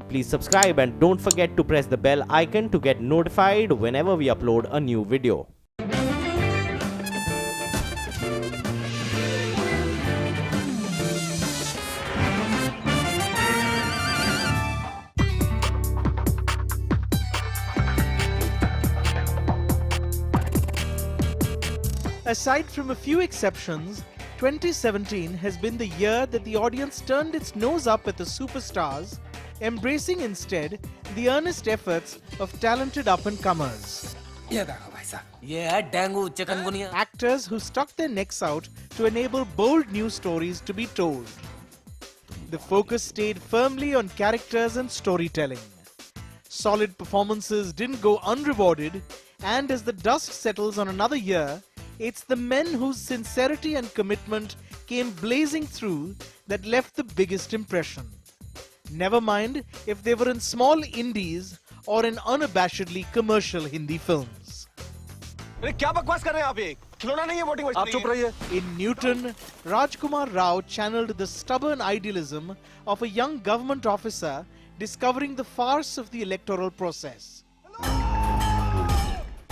Please subscribe and don't forget to press the bell icon to get notified whenever we upload a new video. Aside from a few exceptions, 2017 has been the year that the audience turned its nose up at the superstars, embracing instead the earnest efforts of talented up-and-comers. Actors who stuck their necks out to enable bold new stories to be told. The focus stayed firmly on characters and storytelling. Solid performances didn't go unrewarded, and as the dust settles on another year, it's the men whose sincerity and commitment came blazing through that left the biggest impression. Never mind if they were in small indies or in unabashedly commercial Hindi films. In Newton, Rajkummar Rao channeled the stubborn idealism of a young government officer discovering the farce of the electoral process.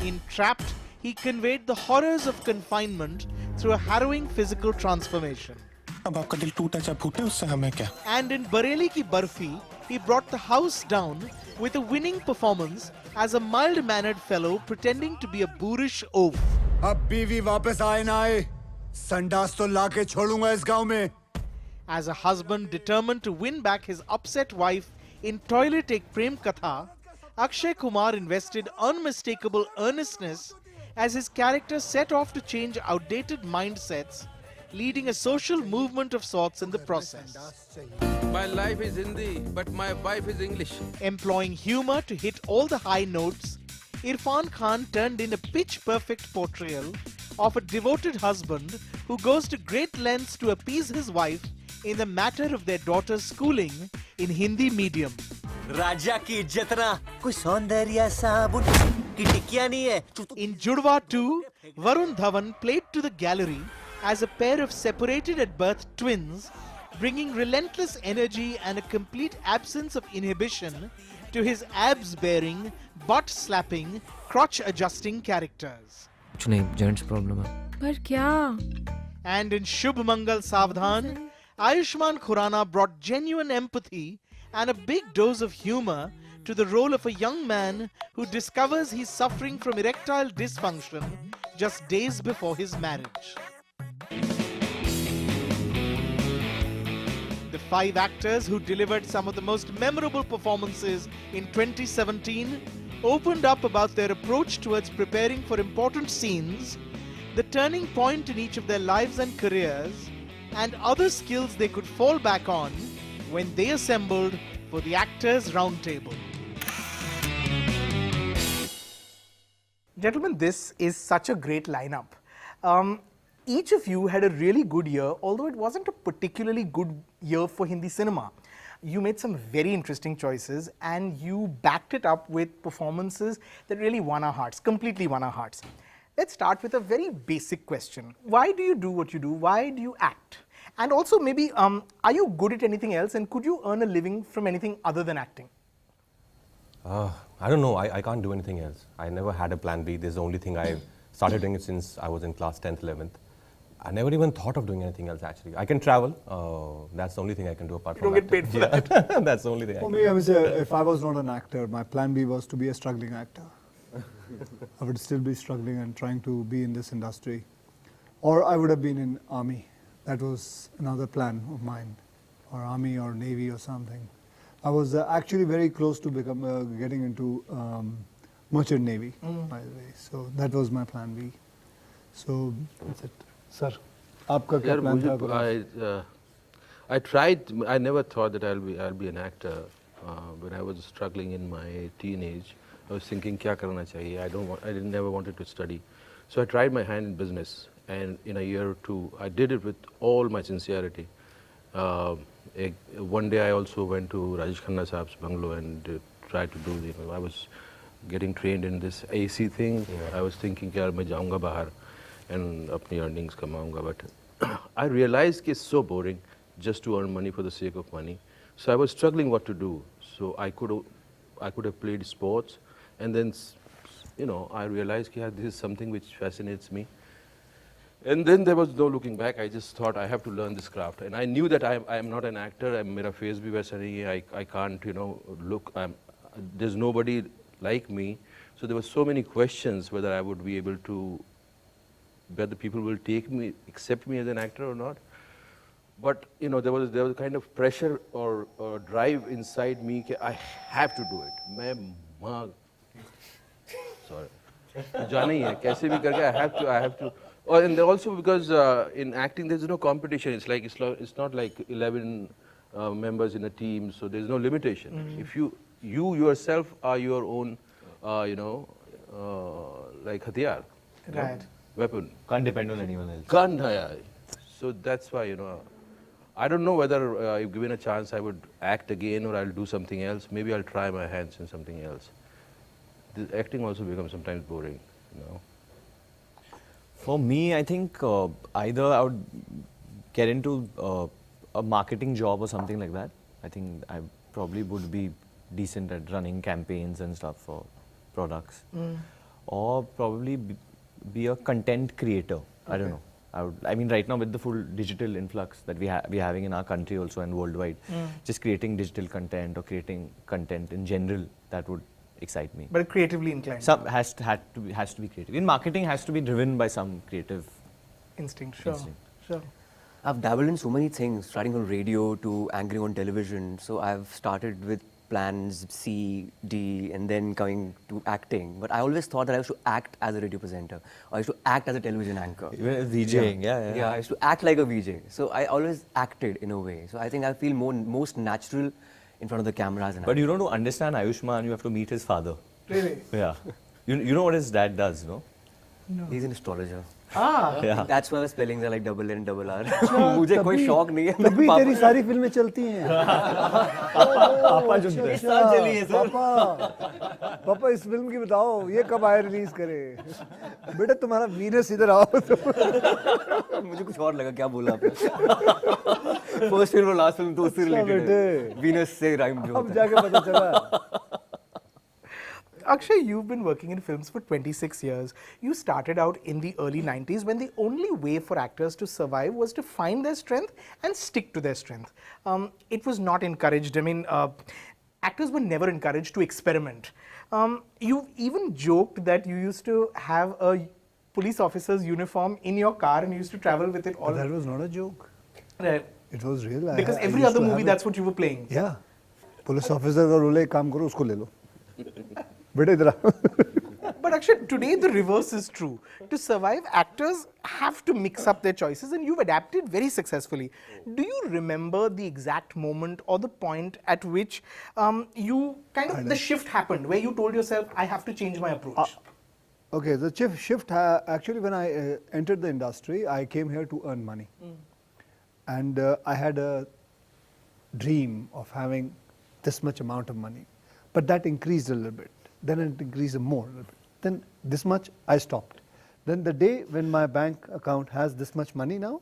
In Trapped, he conveyed the horrors of confinement through a harrowing physical transformation. And in Bareli Ki Barfi, he brought the house down with a winning performance as a mild-mannered fellow pretending to be a boorish oaf. As a husband determined to win back his upset wife in Toilet Ek Prem Katha, Akshay Kumar invested unmistakable earnestness as his character set off to change outdated mindsets, leading a social movement of sorts in the process. My life is Hindi, but my wife is English. Employing humor to hit all the high notes, Irrfan Khan turned in a pitch-perfect portrayal of a devoted husband who goes to great lengths to appease his wife in the matter of their daughter's schooling in Hindi medium. राजा की इज्जत ना कोई सौंदर्य साबुन की टिकिया नहीं है. In Judwa 2, Varun Dhawan played to the gallery as a pair of separated at birth twins, bringing relentless energy and a complete absence of inhibition to his abs-bearing, butt-slapping, crotch-adjusting characters. कुछ नहीं, gents problem है. पर क्या? And in Shubh Mangal Savdhan, Ayushmann Khurana brought genuine empathy and a big dose of humor to the role of a young man who discovers he's suffering from erectile dysfunction just days before his marriage. The 5 actors who delivered some of the most memorable performances in 2017 opened up about their approach towards preparing for important scenes, the turning point in each of their lives and careers, and other skills they could fall back on when they assembled for the Actors Roundtable. Gentlemen, this is such a great lineup. Each of you had a really good year, although it wasn't a particularly good year for Hindi cinema. You made some very interesting choices and you backed it up with performances that really won our hearts, completely won our hearts. Let's start with a very basic question. Why do you do what you do? Why do you act? And also maybe, are you good at anything else and could you earn a living from anything other than acting? I don't know. I can't do anything else. I never had a plan B. This is the only thing I've started doing it since I was in class 10th, 11th. I never even thought of doing anything else actually. I can travel. That's the only thing I can do apart from acting. You don't get paid for that. That's the only thing for me, I was if I was not an actor, my plan B was to be a struggling actor. I would still be struggling and trying to be in this industry. Or I would have been in army. That was another plan of mine. Or army or navy or something. I was actually very close to getting into merchant navy, by the way. So that was my plan B. So that's it. Sir, आपका क्या plan था? I tried. I never thought that I'll be an actor. When I was struggling in my teenage, I was thinking, क्या करना चाहिए? I never wanted to study. So I tried my hand in business, and in a year or two, I did it with all my sincerity. One day I also went to Rajesh Khanna Saab's bungalow and tried to do I was getting trained in this AC thing. I was thinking कि यार मैं जाऊँगा बाहर and अपनी earnings कमाऊँगा, but I realized कि it's so boring just to earn money for the sake of money. So I was struggling what to do. So I could have played sports, and then I realized that this is something which fascinates me. And then there was no looking back. I just thought I have to learn this craft, and I knew that I am not an actor. मेरा face भी वैसा नहीं है. I can't look. There's nobody like me. So there were so many questions whether I would be able to, whether people will accept me as an actor or not. But there was a kind of pressure or drive inside me that I have to do it. Sorry. जाना ही है कैसे भी करके I have to. Oh, and also because in acting there's no competition. It's not like 11 members in a team, so there's no limitation. If you yourself are your own, like hathiyar, Right. weapon. Can't depend on anyone else. Can't, so that's why I don't know whether if given a chance I would act again or I'll do something else. Maybe I'll try my hands in something else. The acting also becomes sometimes boring. For me, I think either I would get into a marketing job or something like that. I think I probably would be decent at running campaigns and stuff for products. Or probably be a content creator. I don't know. I mean, right now with the full digital influx that we're having in our country also and worldwide, just creating digital content or creating content in general, that would excite me. But creatively inclined. Some has to be creative. In marketing, has to be driven by some creative instinct. Sure. instinct. Sure. I've dabbled in so many things, starting from radio to anchoring on television. So I've started with plans C, D, and then coming to acting. But I always thought that I used to act as a radio presenter, or I used to act as a television anchor. Even VJing, yeah. I used to act like a VJ. So I always acted in a way. So I think I feel most natural in front of the cameras. But you don't to understand Ayushmann, you have to meet his father. Really? Yeah. You know what his dad does, no? He's an astrologer. Yeah. That's why the spellings are like double N, double R. मुझे कोई शौक नहीं है. तभी तेरी सारी फिल्में चलती हैं. पापा जो इस साल चली है सर. पापा इस फिल्म की बताओ ये कब आए रिलीज करे. बेटा तुम्हारा वीनस इधर आओ. मुझे कुछ और लगा क्या बोला आपने. फर्स्ट फिल्म और लास्ट फिल्म तो उससे रिलेटेड है. वीनस से राइम जो. अब जाके पता चला. Akshay, you've been working in films for 26 years. You started out in the early 90s when the only way for actors to survive was to find their strength and stick to their strength. It was not encouraged. I mean, actors were never encouraged to experiment. You even joked that you used to have a police officer's uniform in your car and you used to travel with it all. That was not a joke. Right. It was real. Because every other movie, that's what you were playing. Yeah. Police officer का role है काम करो उसको ले लो. बेटा इधर आ. But Akshay, today the reverse is true. To survive, actors have to mix up their choices and you've adapted very successfully. Do you remember the exact moment or the point at which the shift happened where you told yourself, I have to change my approach? Okay, the shift actually when I entered the industry, I came here to earn money. And I had a dream of having this much amount of money. But that increased a little bit. Then it increased more a little bit. Then this much, I stopped. Then the day when my bank account has this much money now,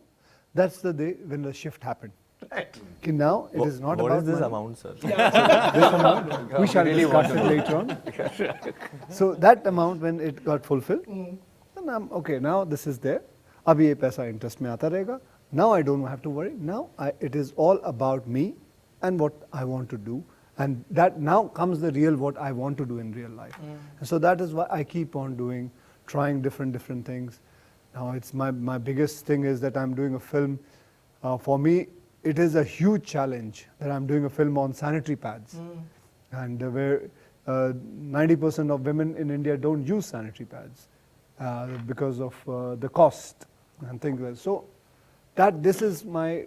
that's the day when the shift happened. Right. Okay, now it is not what about is this money. amount, sir? This amount, we shall discuss it later on. So that amount, when it got fulfilled, then I'm okay. Now this is there. Abhi ye paisa interest mein aata rahega. Now I don't have to worry. Now it is all about me and what I want to do. And that now comes the real what I want to do in real life. And so that is why I keep on doing, trying different things. Now it's my biggest thing is that I'm doing a film. For me, it is a huge challenge that I'm doing a film on sanitary pads. And where 90% of women in India don't use sanitary pads because of the cost and things like that. So this is my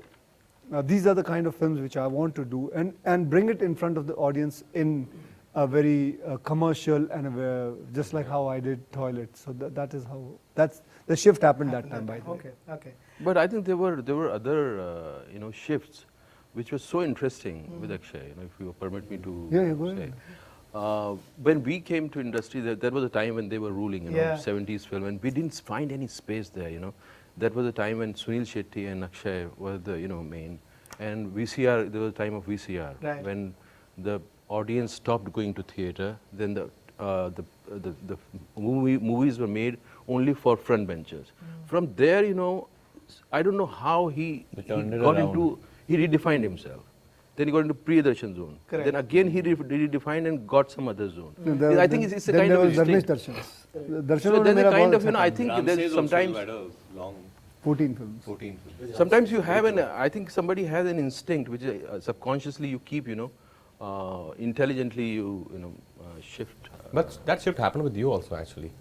these are the kind of films which I want to do and bring it in front of the audience in a very commercial and just like how I did Toilet. So that is how the shift happened that time by the way. Okay. But I think there were other shifts which were so interesting with Akshay. If you permit me to go say. ahead. When we came to industry, there was a time when they were ruling, 70s film, and we didn't find any space there. That was a time when Sunil Shetty and Akshay were the main, and VCR. There was a time of VCR Right. when the audience stopped going to theatre. Then the movies were made only for front benchers. From there, you know, I don't know how he turned it got around. into, he redefined himself. Then he got into Priyadarshan zone. Correct. Then again he redefined and got some other zone. No, I think it's a then kind there of was Dharmesh instinct. Darshans. So there's a kind of, you know, I think there's sometimes, 14 films. 14 films. sometimes you have an, I think somebody has an instinct which subconsciously you keep, you know, intelligently you shift. But that shift happened with you also, actually.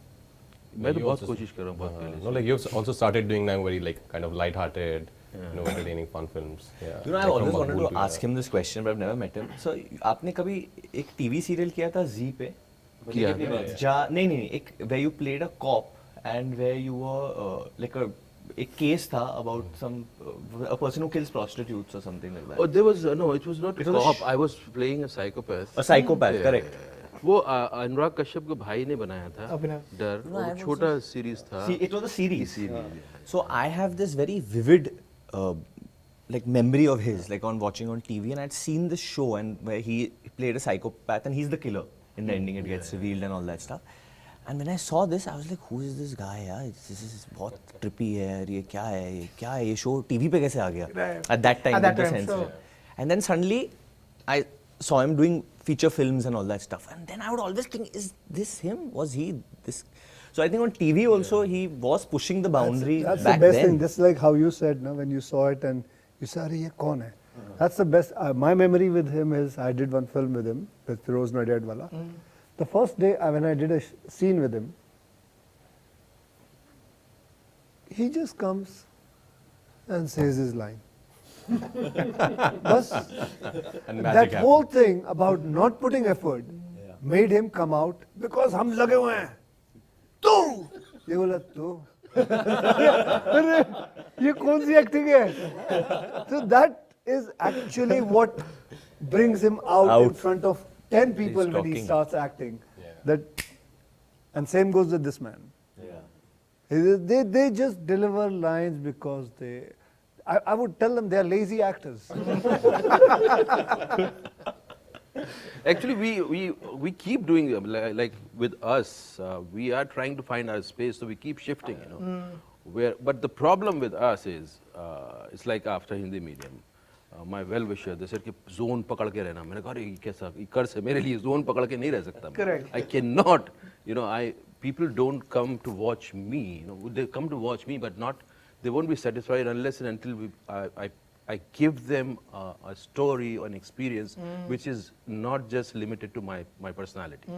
मैं तो You बहुत also- कोशिश कर रहा हूँ बहुत पहले No, like you've also started doing now very like kind of light-hearted, you know, entertaining fun films. Yeah. You know, Like I've from always wanted Baahubali to ask him this question, but I've never met him. So, आपने कभी एक TV serial किया था Z पे? किया। नहीं, एक where you played a cop and where you were like एक case था about some a person who kills prostitutes or something like that. Oh, there was no, it was not It was a cop. I was playing a psychopath. A psychopath, correct. वो अनुराग कश्यप के भाई ने बनाया था अभिनव। डर No, वो I was छोटा series था See, it was a series. series, So I have this very vivid like memory of his, like on watching on TV, and I'd seen this show and where he played a psychopath and he's the killer. In the ending, it gets revealed and all that stuff. And when I saw this, I was like, who is this guy? यार? This is बहुत trippy है यार. ये क्या है? ये show TV पे कैसे आ गया? Right. At that time, At that with the time, sense. sure. And then suddenly, I saw him doing feature films and all that stuff. And then I would always think, is this him? Was he this? So I think on TV also, he was pushing the boundary That's back the best then. thing. Just like how you said, no, when you saw it and you said, "Arey, ye kaun hai?" That's the best. My memory with him is I did one film with him, with Firoz Nadiadwala. The first day when I did a scene with him, he just comes and says his line. Bas, And that magic whole thing about not putting effort made him come out because हम लगे हुए हैं. तू ये बोला तू अरे ये कौन सी एक्टिंग है? So that is actually what brings him out in front of 10 people when he talking. starts acting. That, and same goes with this man. Yeah. They just deliver lines because they. I would tell them they are lazy actors. Actually, we keep doing like with us. We are trying to find our space, so we keep shifting. You know, but the problem with us is it's like after Hindi medium. My well-wisher, they said कि zone पकड़ के रहना. मैंने कहा अरे ये कैसा कर्ज है मेरे लिए zone पकड़ के नहीं रह सकता. Correct. I cannot. You know, people don't come to watch me. You know, they come to watch me, but not. They won't be satisfied unless and until I give them a story or an experience which is not just limited to my personality.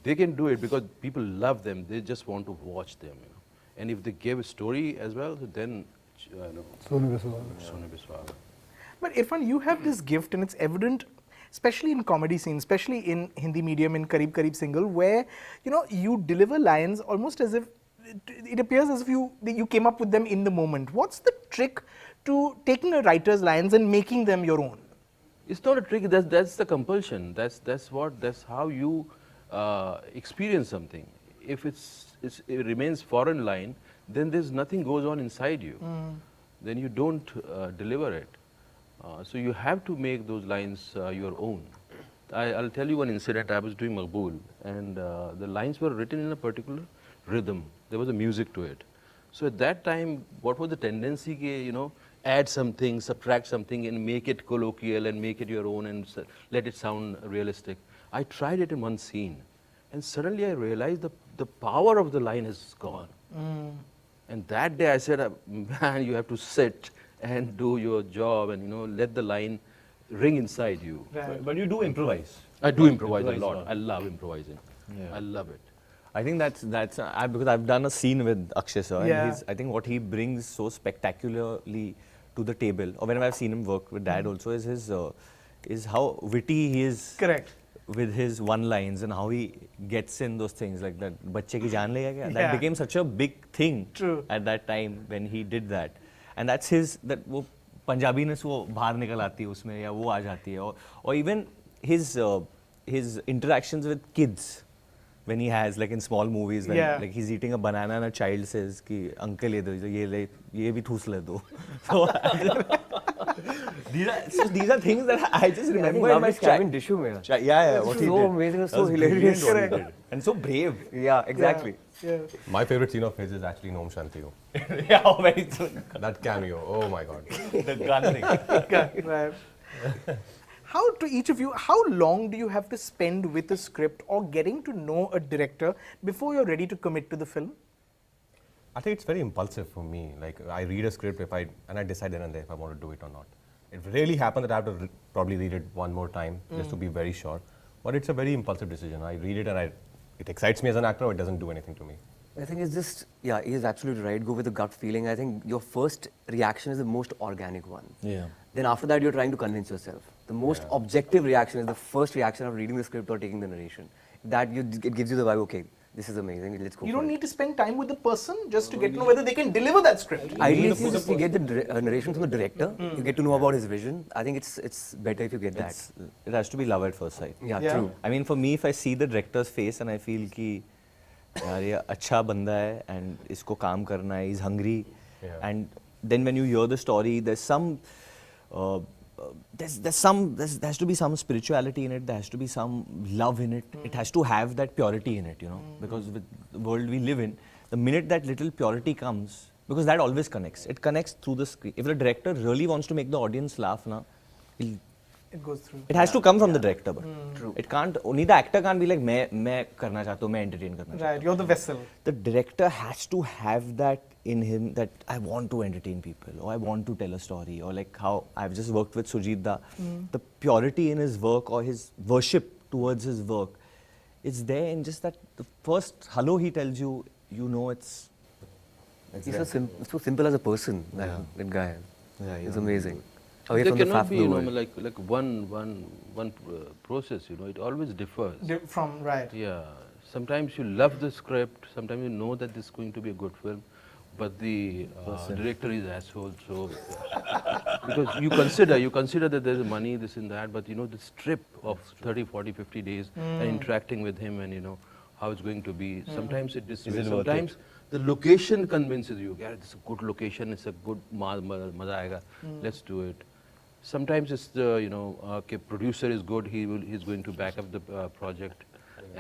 They can do it because people love them. They just want to watch them. You know, and if they give a story as well, then Sonu Biswal. Sonu Biswal. But Irfan, you have this gift, and it's evident, especially in comedy scenes, especially in Hindi medium, in Kareeb Kareeb Single, where you deliver lines almost as if it appears as if you came up with them in the moment. What's the trick to taking a writer's lines and making them your own? It's not a trick. That's the compulsion. That's how you experience something. If it remains foreign line, then there's nothing goes on inside you. Then you don't deliver it. So you have to make those lines your own. I'll tell you one incident. I was doing Maqbool, and the lines were written in a particular rhythm. There was a music to it. So at that time, what was the tendency? Add something, subtract something, and make it colloquial and make it your own and let it sound realistic. I tried it in one scene, and suddenly I realized the power of the line has gone. And that day I said, man, you have to sit and do your job and let the line ring inside you. But you do improvise. I do improvise a Improvise lot. I love improvising. Yeah. I love it. I think that's because I've done a scene with Akshay sir, Yeah. and I think what he brings so spectacularly to the table, or whenever I've seen him work with Dad also, is how witty he is. Correct. With his one lines and how he gets in those things like that. बच्चे की जान लेगा क्या? That Yeah. became such a big thing True. at that time when he did that, and that's his वो पंजाबीनेस वो बाहर निकल आती है उसमें या वो आ जाती है or even his interactions with kids when he has like in small movies when Yeah. like he's eating a banana and a child says कि अंकल ये दो ये भी ठूस ले दो. So These are things that I just I think remember in love my is Cabin Dishu Mera. Yeah, It what was he so did. amazing, it was That so brilliant hilarious. what he did. And so brave. Yeah, exactly. Yeah. My favorite scene of his is actually Nom Shanti Ho. Yeah, very soon. That cameo, oh my god. The gun thing. Right. How, to each of you, how long do you have to spend with a script or getting to know a director before you're ready to commit to the film? I think it's very impulsive for me. Like I read a script and I decide then and there if I want to do it or not. It really happens that I have to probably read it one more time just to be very sure. But it's a very impulsive decision. I read it and it excites me as an actor, or it doesn't do anything to me. I think it's just, yeah, he's absolutely right. Go with the gut feeling. I think your first reaction is the most organic one. Yeah. Then after that, you're trying to convince yourself. The most objective reaction is the first reaction of reading the script or taking the narration. It gives you the vibe, okay, this is amazing, let's go You for don't it. need to spend time with the person just to get to know whether they can deliver that script. Ideally, if you get the narration from the director, you get to know about his vision. I think it's better if you get that. It has to be love at first sight. Yeah, Yeah. true. I mean, for me, if I see the director's face and I feel कि यार ये अच्छा बंदा है and इसको काम करना है, he's hungry, and then when you hear the story, there's some there has to be some spirituality in it. There has to be some love in it. It has to have that purity in it, you know, because with the world we live in, the minute that little purity comes, because that always connects. It connects through the screen. If the director really wants to make the audience laugh, na, It goes through. it has to come from the director, but it can't. Only the actor can't be like मैं करना चाहता हूँ, मैं entertain करना चाहता हूँ. Right, you're the vessel. The director has to have that in him, that I want to entertain people, or I want to tell a story, or like how I've just worked with Sujit Da. The purity in his work or his worship towards his work, it's there in just that the first hello he tells you, you know it's He's so simple as a person, that guy. Yeah, It's yeah. amazing. Away There from the cannot faff be, of the you know, world. like one process. You know, it always differs. From, right. Yeah. Sometimes you love the script. Sometimes you know that this is going to be a good film, but the director is asshole. So because you consider that there's money, this and that, but you know the trip of 30, 40, 50 days and interacting with him, and you know how it's going to be. Sometimes it dissuades. Sometimes the location convinces you. Yeah, it's a good location. It's a good maza aayega. Let's do it. Sometimes it's the okay, producer is good. He's going to back up the project,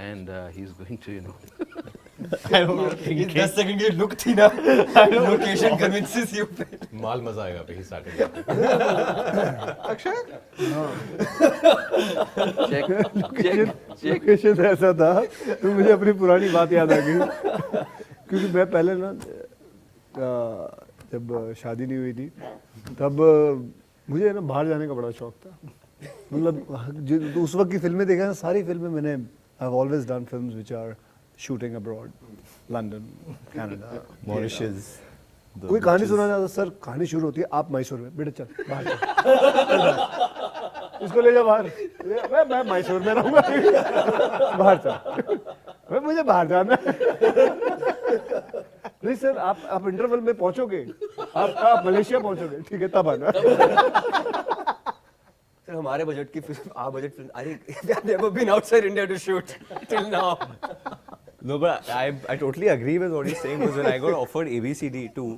and he's going to I don't think 10 second की look थी ना, location convinces you. माल मजा आएगा पे ही starting. Akshay? check. Location ऐसा था तो मुझे अपनी पुरानी बात याद आ गई क्योंकि मैं पहले ना जब शादी नहीं हुई थी तब मुझे ना बाहर जाने का बड़ा शौक था मतलब उस वक्त की फिल्में देखा ना सारी फिल्में मैंने I have always done films which are shooting abroad London Canada Mauritius. कोई कहानी सुना जाता सर कहानी शुरू होती है आप मैसूर में बेटा चल बाहर चल इसको ले जा बाहर मैं मैसूर में रहूंगा बाहर चल मुझे बाहर जाना नहीं सर आप इंटरवल में पहुंचोगे आप मलेशिया पहुंचोगे ठीक है तब आना Sir, हमारे बजट की film, our budget film, I think we have never been outside India to shoot till now. No, but I totally agree with what he's saying, because when I got offered ABCD too,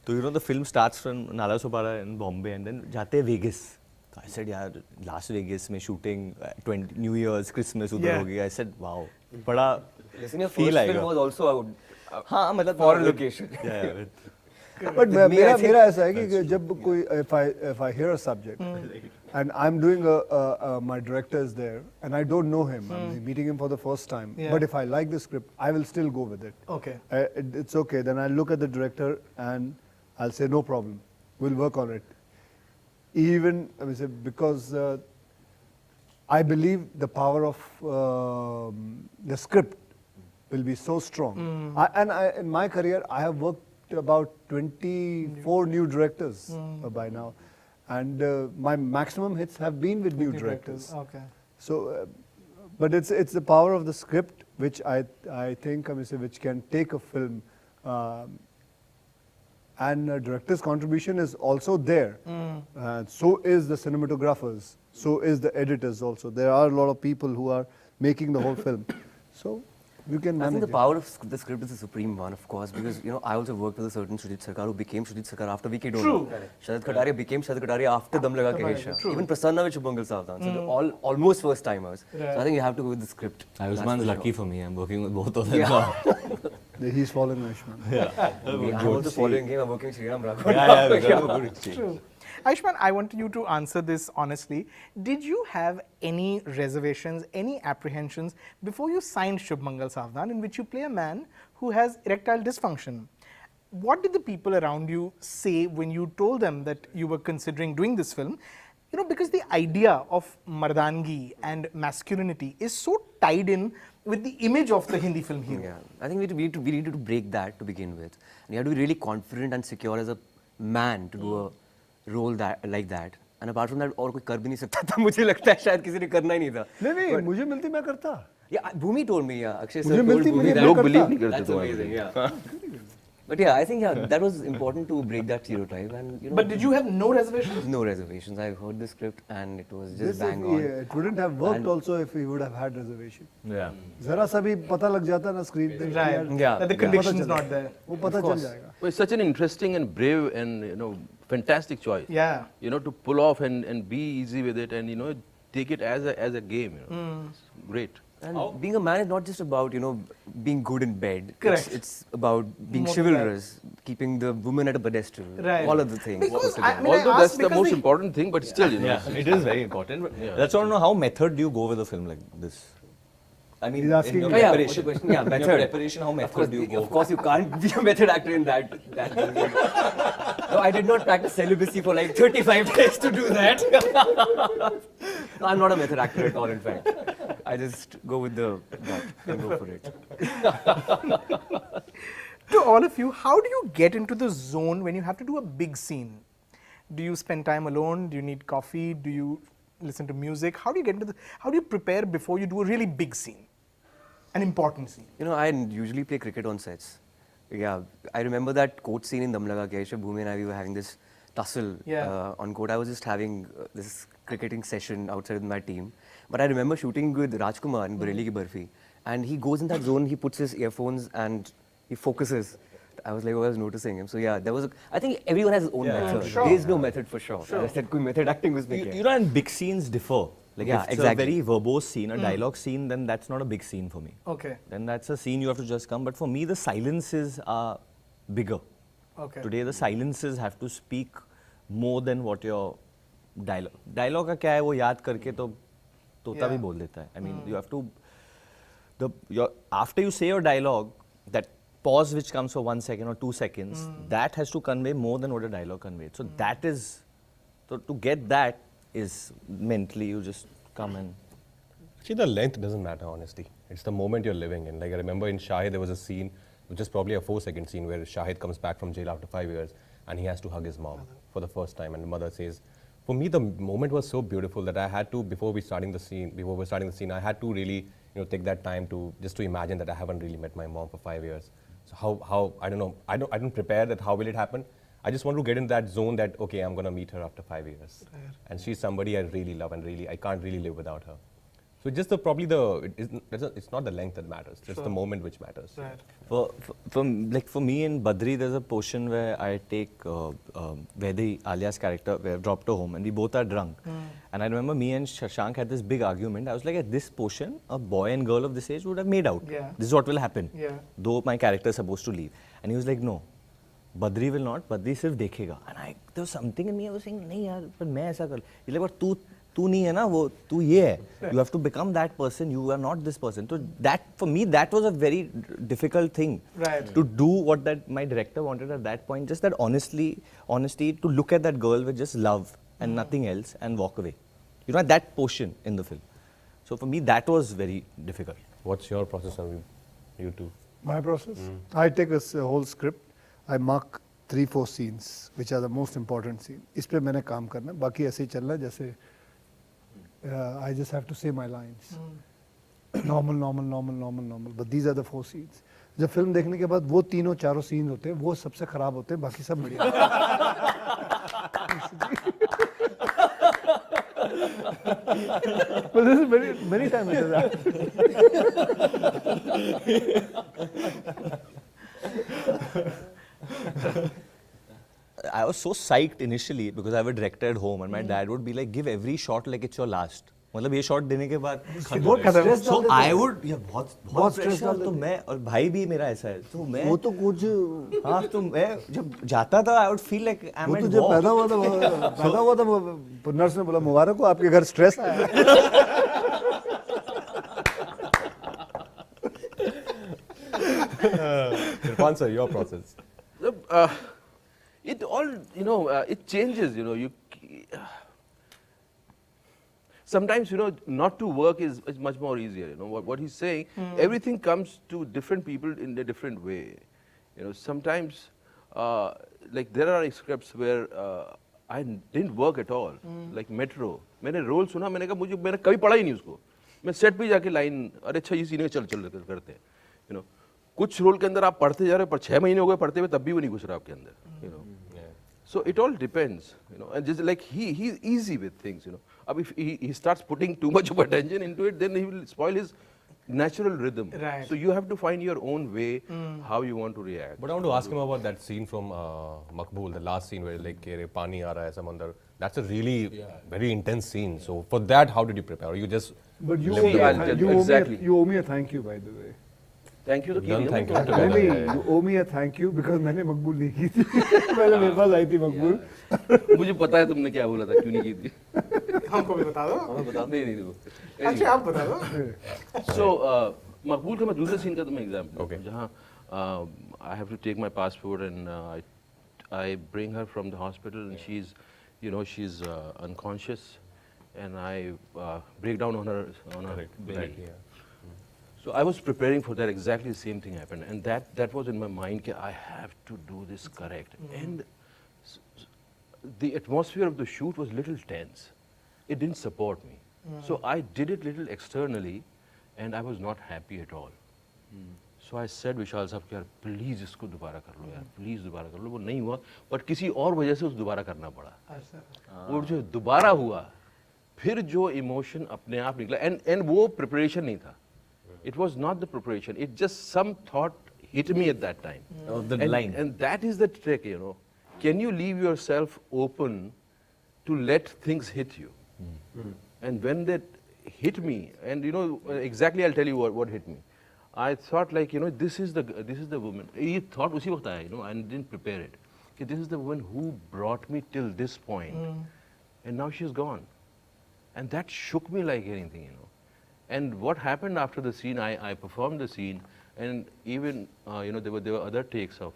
so you know the film starts from Nala Sobara in Bombay and then जाते हैं Vegas. So I said यार Las Vegas में shooting 20 New Year's Christmas उधर होगी. I said wow, बड़ा Listen, your feel first आएगा. film was also out. हाँ मतलब Foreign location. Yeah. बट मेरा ऐसा है कि जब कोई if I hear a subject and I'm doing my director is there and I don't know him, I'm meeting him for the first time, Yeah. but if I like the script I will still go with it. Okay. It's okay, then I'll look at the director and I'll say no problem, we'll work on it, even because I believe the power of the script will be so strong. In my career I have worked about 24 new directors by now, and my maximum hits have been with new directors. Okay. So, but it's the power of the script which I think which can take a film, and director's contribution is also there. So is the cinematographers. So is the editors also. There are a lot of people who are making the whole film. So You can I manage think the it. power of the script is the supreme one, of course, because I also worked with a certain Sujit Sarkar who became Sujit Sarkar after VK Dona. True. Sharath Kataria became Sharath Kataria after Dum Laga Ke Haisha. Even Prasanna with Shubhangal Savdan. So they're all almost first timers. So I think you have to go with the script. Ayushmann's lucky for me. I'm working with both of them Yeah. now. He's following Ayushmann. I'm also following him. I'm working with Sriram Raghavan. we have a good exchange. True. Ayushmann, I want you to answer this honestly. Did you have any reservations, any apprehensions before you signed Shubhangal Savdan, in which you play a man who has erectile dysfunction? What did the people around you say when you told them that you were considering doing this film? You know, because the idea of mardangi and masculinity is so tied in with the image of the Hindi film hero. Yeah, I think we need to break that to begin with. And you have to be really confident and secure as a man to do a role like that. And apart from that, और कोई कर भी नहीं सकता था. मुझे लगता है शायद किसी ने करना ही नहीं था. नहीं मुझे मिलती मैं करता. Yeah, Bhumi told me. Yeah, Akshay मुझे sir told मिलती Bhumi मैं that. लोग करता. believe नहीं करते That's तुम्हारे amazing. Yeah. But yeah, I think that was important to break that stereotype. And But did you have no reservations? No reservations. I heard the script and it was just This bang on. it wouldn't have worked And- also if we would have had reservation. Yeah. जरा सा भी पता लग जाता ना screen पे. Right. Yeah. That the conviction is not there. वो पता चल जाएगा. Well, it's such an interesting and brave and fantastic choice. Yeah. To pull off and be easy with it and take it as a game. It's great. And being a man is not just about, being good in bed. Correct. It's about being More than that. chivalrous, keeping the woman at a pedestal. Right. All of the things. Because put I together. mean, Although asked that's the because most the- important thing, but still, Yeah, it is very important. But that's why I don't know how method do you go with a film like this? I mean, He's asking in your you. Oh, yeah, preparation. what's the question? Yeah, In your method. preparation, how Of course, method do you go? of course, you can't be a method actor in that. No, I did not practice celibacy for like 35 days to do that. No, I'm not a method actor at all, in fact. I just go with the gut and go for it. To all of you, how do you get into the zone when you have to do a big scene? Do you spend time alone? Do you need coffee? Do you listen to music? How do you get into how do you prepare before you do a really big scene? An important scene. I usually play cricket on sets. Yeah, I remember that court scene in Dum Laga Ke Haisha. Bhumi and I, we were having this tussle on court. I was just having this cricketing session outside with my team. But I remember shooting with Rajkummar in Bareli Ki Barfi. And he goes in that zone, he puts his earphones and he focuses. I was like, I was noticing him. So yeah, there was I think everyone has his own method. sure. There is no method for sure. I said, koi method acting was You know, and big scenes differ. Like Yeah, if it's exactly. a very verbose scene, a dialogue scene, then that's not a big scene for me. Okay. Then that's a scene you have to just come. But for me, the silences are bigger. Okay. Today, the silences have to speak more than what your dialogue. Dialogue का क्या है वो याद करके तो तोता भी बोल देता है. I mean, you have to. After you say your dialogue, that pause which comes for 1 second or 2 seconds, that has to convey more than what a dialogue conveyed. So that is, so to get that is mentally you just come and. See, the length doesn't matter, honestly. It's the moment you're living in. Like, I remember in Shahid, there was a scene, which is probably a 4-second scene, where Shahid comes back from jail after 5 years, and he has to hug his mom for the first time, and the mother says, for me, the moment was so beautiful that I had to, before we're starting the scene, I had to really, take that time to, just to imagine that I haven't really met my mom for 5 years. So how, I don't know, I don't prepare that how will it happen. I just want to get in that zone that, okay, I'm going to meet her after 5 years. And she's somebody I really love and really, I can't really live without her. So just it's not the length that matters, just the moment which matters. Right. For me in Badri, there's a portion where I take Vedi, Alia's character, we have dropped her home and we both are drunk. And I remember me and Shashank had this big argument. I was like, at this portion, a boy and girl of this age would have made out. Yeah. This is what will happen. Yeah. Though my character is supposed to leave. And he was like, no. Badri will not, Badri सिर्फ देखेगा. And there was something in me, I was saying, नहीं यार, पर मैं ऐसा कर. He's like, but तू नहीं है ना, वो तू ये है. You have to become that person. You are not this person. So that, for me, that was a very difficult thing. Right. To do what that my director wanted at that point. Just that honesty to look at that girl with just love and nothing else and walk away. At that portion in the film. So for me, that was very difficult. What's your process on you two? My process? I take a whole script. I mark 3-4 scenes which are the most important scenes. इस पे मैंने काम करना है. बाकी ऐसे ही चलना है जैसे I just have to say my lines. Normal. But these are the 4 scenes. जब फिल्म देखने के बाद वो 3-4 scenes होते हैं, वो सबसे खराब होते हैं, बाकी सब बढ़िया. But this is many times it has happened. I was so psyched initially because I have a director at home and my dad would be like, give every shot like it's your last. मतलब ये shot देने के बाद so I would बहुत pressure तो मैं और भाई भी मेरा ऐसा है तो मैं वो तो कुछ हाँ तो मैं जब जाता था I would feel like I'm वो at तो जब war. पैदा हुआ था नर्स ने बोला मुबारक हो आपके घर स्ट्रेस आया है. Irfan sir, your process. It all, it changes, sometimes, not to work is much more easier, what he's saying, everything comes to different people in a different way. Sometimes, like there are scripts where I didn't work at all, like Metro. मैंने role सुना मैंने कहा मैंने कभी पढ़ा ही नहीं उसको मैं सेट पे जाके लाइन अरे अच्छा ये सीन चल करते हैं कुछ रोल के अंदर आप पढ़ते जा रहे हो पर 6 महीने हो गए पढ़ते हुए तब भी वो नहीं घुस रहा आपके अंदर so it all depends and just like he's easy with things अब if he starts putting too much of attention into it then he will spoil his natural rhythm. Right. So you have to find your own way how you want to react. But I want to ask him about that scene from Maqbool, the last scene where like pani aa raha hai samandar. That's a really very intense scene. So for that, how did you prepare? Or you just But you Exactly. you owe me a thank you, by the way. Thank you. done, thank you. नहीं, you owe me a thank you because मैंने मकबूल नहीं की थी. पहले मेरे पास आई थी मकबूल. मुझे पता है तुमने क्या बोला था क्यों नहीं की थी हमको भी बता दो. हमें बता नहीं अच्छा आप बता दो. So मकबूल का मैं दूसरे सीन का तुम्हें एग्जांपल Okay. जहाँ I have to take my passport and I bring her from the hospital and she's she's unconscious and I break down on her belly. So I was preparing for that, exactly the same thing happened and that was in my mind that I have to do this correct and the atmosphere of the shoot was little tense. It didn't support me. So I did it little externally and I was not happy at all. So I said विशाल साहब कि यार please इसको दोबारा कर लो यार please दोबारा कर लो वो नहीं हुआ बट किसी और वजह से उस दोबारा करना पड़ा और जो दोबारा हुआ फिर जो इमोशन अपने आप निकला एंड वो प्रिपरेशन नहीं था it was not the preparation it just some thought hit me at that time Of the line. and that is the trick can you leave yourself open to let things hit you and when that hit me and exactly I'll tell you what hit me I thought like this is the woman ये thought उसी वक्त आया I didn't prepare it कि this is the woman who brought me till this point and now she's gone and that shook me like anything and what happened after the scene I performed the scene and even there were other takes of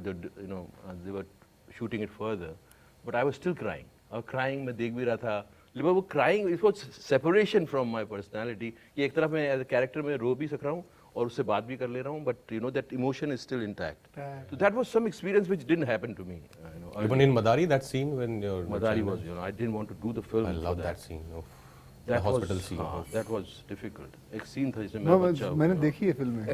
they were shooting it further but I was still crying crying मैं देख भी रहा था लेकिन वो crying it was separation from my personality कि एक तरफ मैं as a character में रो भी सक रहा हूँ और उससे बात भी कर ले रहा हूँ but that emotion is still intact. So that was some experience which didn't happen to me. Even in Madari, that scene when your Madari was I didn't want to do the film. I for love that scene. Of the that hospital was, scene. that was difficult. एक scene था जिसमें मेरा बच्चा मैंने हुआ। देखी है film में.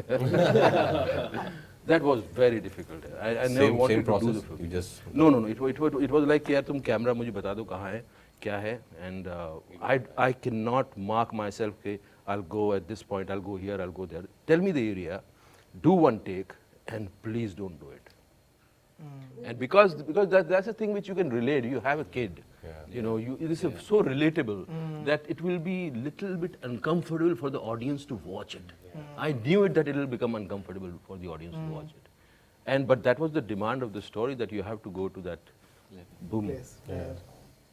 That was very difficult. I never wanted same to process. do the film. You just No. It was like यार तुम कैमरा मुझे बता दो कहाँ है क्या है and I cannot mark myself कि I'll go at this point, I'll go here, I'll go there. Tell me the area, do one take, and please don't do it. And because that's a thing which you can relate. You have a kid, this is so relatable that it will be little bit uncomfortable for the audience to watch it. I knew it that it will become uncomfortable for the audience to watch it. But that was the demand of the story that you have to go to that boom.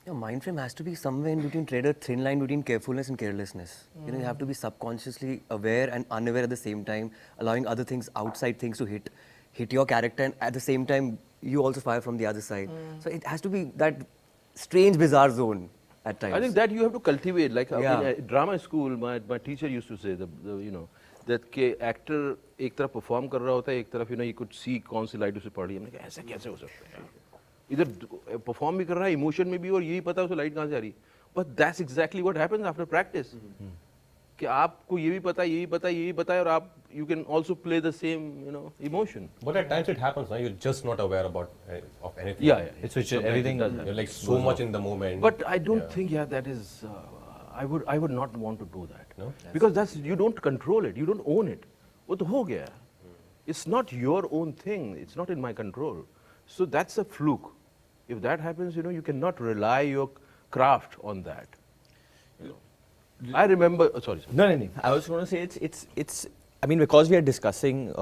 Your mind frame has to be somewhere in between, tread a thin line between carefulness and carelessness. You have to be subconsciously aware and unaware at the same time, allowing other things, outside things to hit your character, and at the same time, you also fire from the other side. So it has to be that strange, bizarre zone at times. I think that you have to cultivate. Like in drama school, my teacher used to say, that के actor एक तरफ perform कर रहा होता है, एक तरफ you could see कौन सी light उसे पड़ रही है. हमने कहा ऐसा कैसे हो सकता है? इधर perform भी कर रहा है, emotion में भी और यही पता है उसे light कहाँ से आ रही है. But that's exactly what happens after practice. कि आपको ये भी पता है, यही पता है और आप you can also play the same emotion. But at times it happens, no? You're just not aware of anything. Yeah. It's which everything You're like so much in the moment. But I don't think that is I would not want to do that. No? Because that's, you don't control it, you don't own it. वो तो हो गया. It's not your own thing, it's not in my control. So that's a fluke. If that happens, you cannot rely your craft on that. I remember, sorry. No. I was going to say it's. I mean, because we are discussing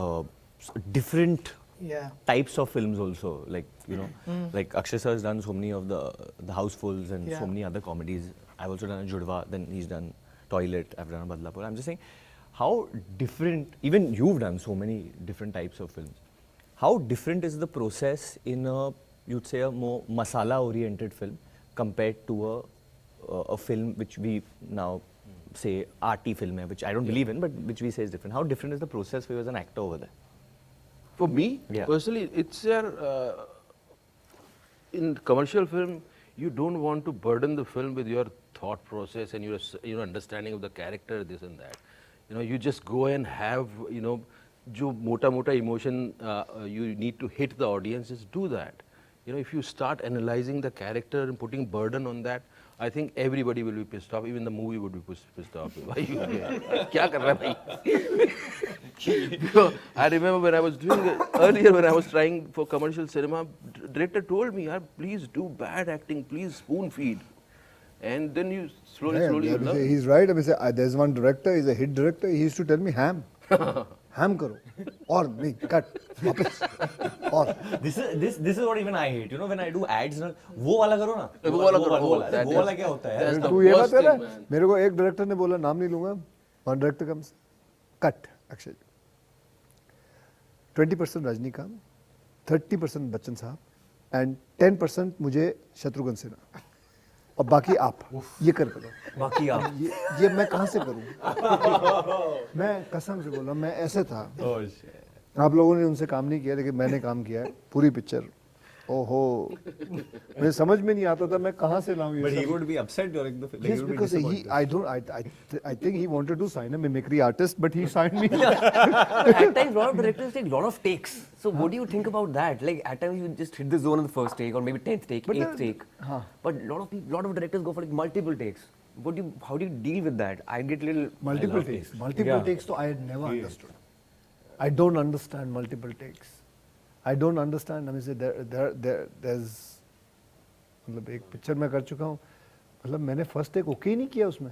different Yeah. types of films also, like like Akshay sir has done so many of the Housefuls and Yeah. so many other comedies. I've also done a Judwa, then he's done Toilet, I've done a Badlapur. I'm just saying, how different, even you've done so many different types of films. How different is the process in you'd say a more masala-oriented film compared to a film which we now say arty film hai, which I don't believe in, but which we say is different. How different is the process for you as an actor over there? For me, Yeah. personally, it's in commercial film, you don't want to burden the film with your thought process and your understanding of the character, this and that. You just go and have, jo mota emotion you need to hit the audience, just do that. If you start analyzing the character and putting burden on that, I think everybody will be pissed off. Even the movie would be pissed off. Kya kar raha hai bhai? I remember when I was doing earlier, when I was trying for commercial cinema, director told me, please do bad acting, please spoon feed. And then you slowly you learn. He's right. I mean, there's one director, he's a hit director, he used to tell me ham. Ham karo. Or nahi, cut. Wapas. Or. This is what even I hate. When I do ads, वो वाला करो ना. वो वाला करो. वो वाला क्या होता है? That's the तू ये worst बात है ना, thing, man. मेरे को एक डायरेक्टर ने बोला, नाम नहीं लूंगा, one director comes, cut, Akshay. 20% Rajinikanth, 30% Bachchan साहब, and 10% मुझे शत्रुघ्न सिन्हा. और बाकी आप ये कर दो. बाकी आप. ये मैं कहाँ से करूँ? मैं कसम से बोला, मैं ऐसे था. आप लोगों ने उनसे काम नहीं किया, लेकिन मैंने काम किया है. पूरी पिक्चर. ओहो, मुझे समझ में नहीं आता था मैं कहाँ से लाऊं ये. But he would be upset during the film. Yes, because I think he wanted to sign a mimicry artist, but he signed me. At times, a lot of directors take a lot of takes. So, what do you think about that? Like, at times you just hit the zone on the first take, or maybe 10th take, 8th take. But a lot of directors go for like multiple takes. How do you deal with that? I get little Multiple takes. Multiple takes, so I had never understood. I don't understand multiple takes. I don't understand. I mean, say there's मतलब एक picture मैं कर चुका हूँ, मतलब मैंने first take okay ही नहीं किया उसमें.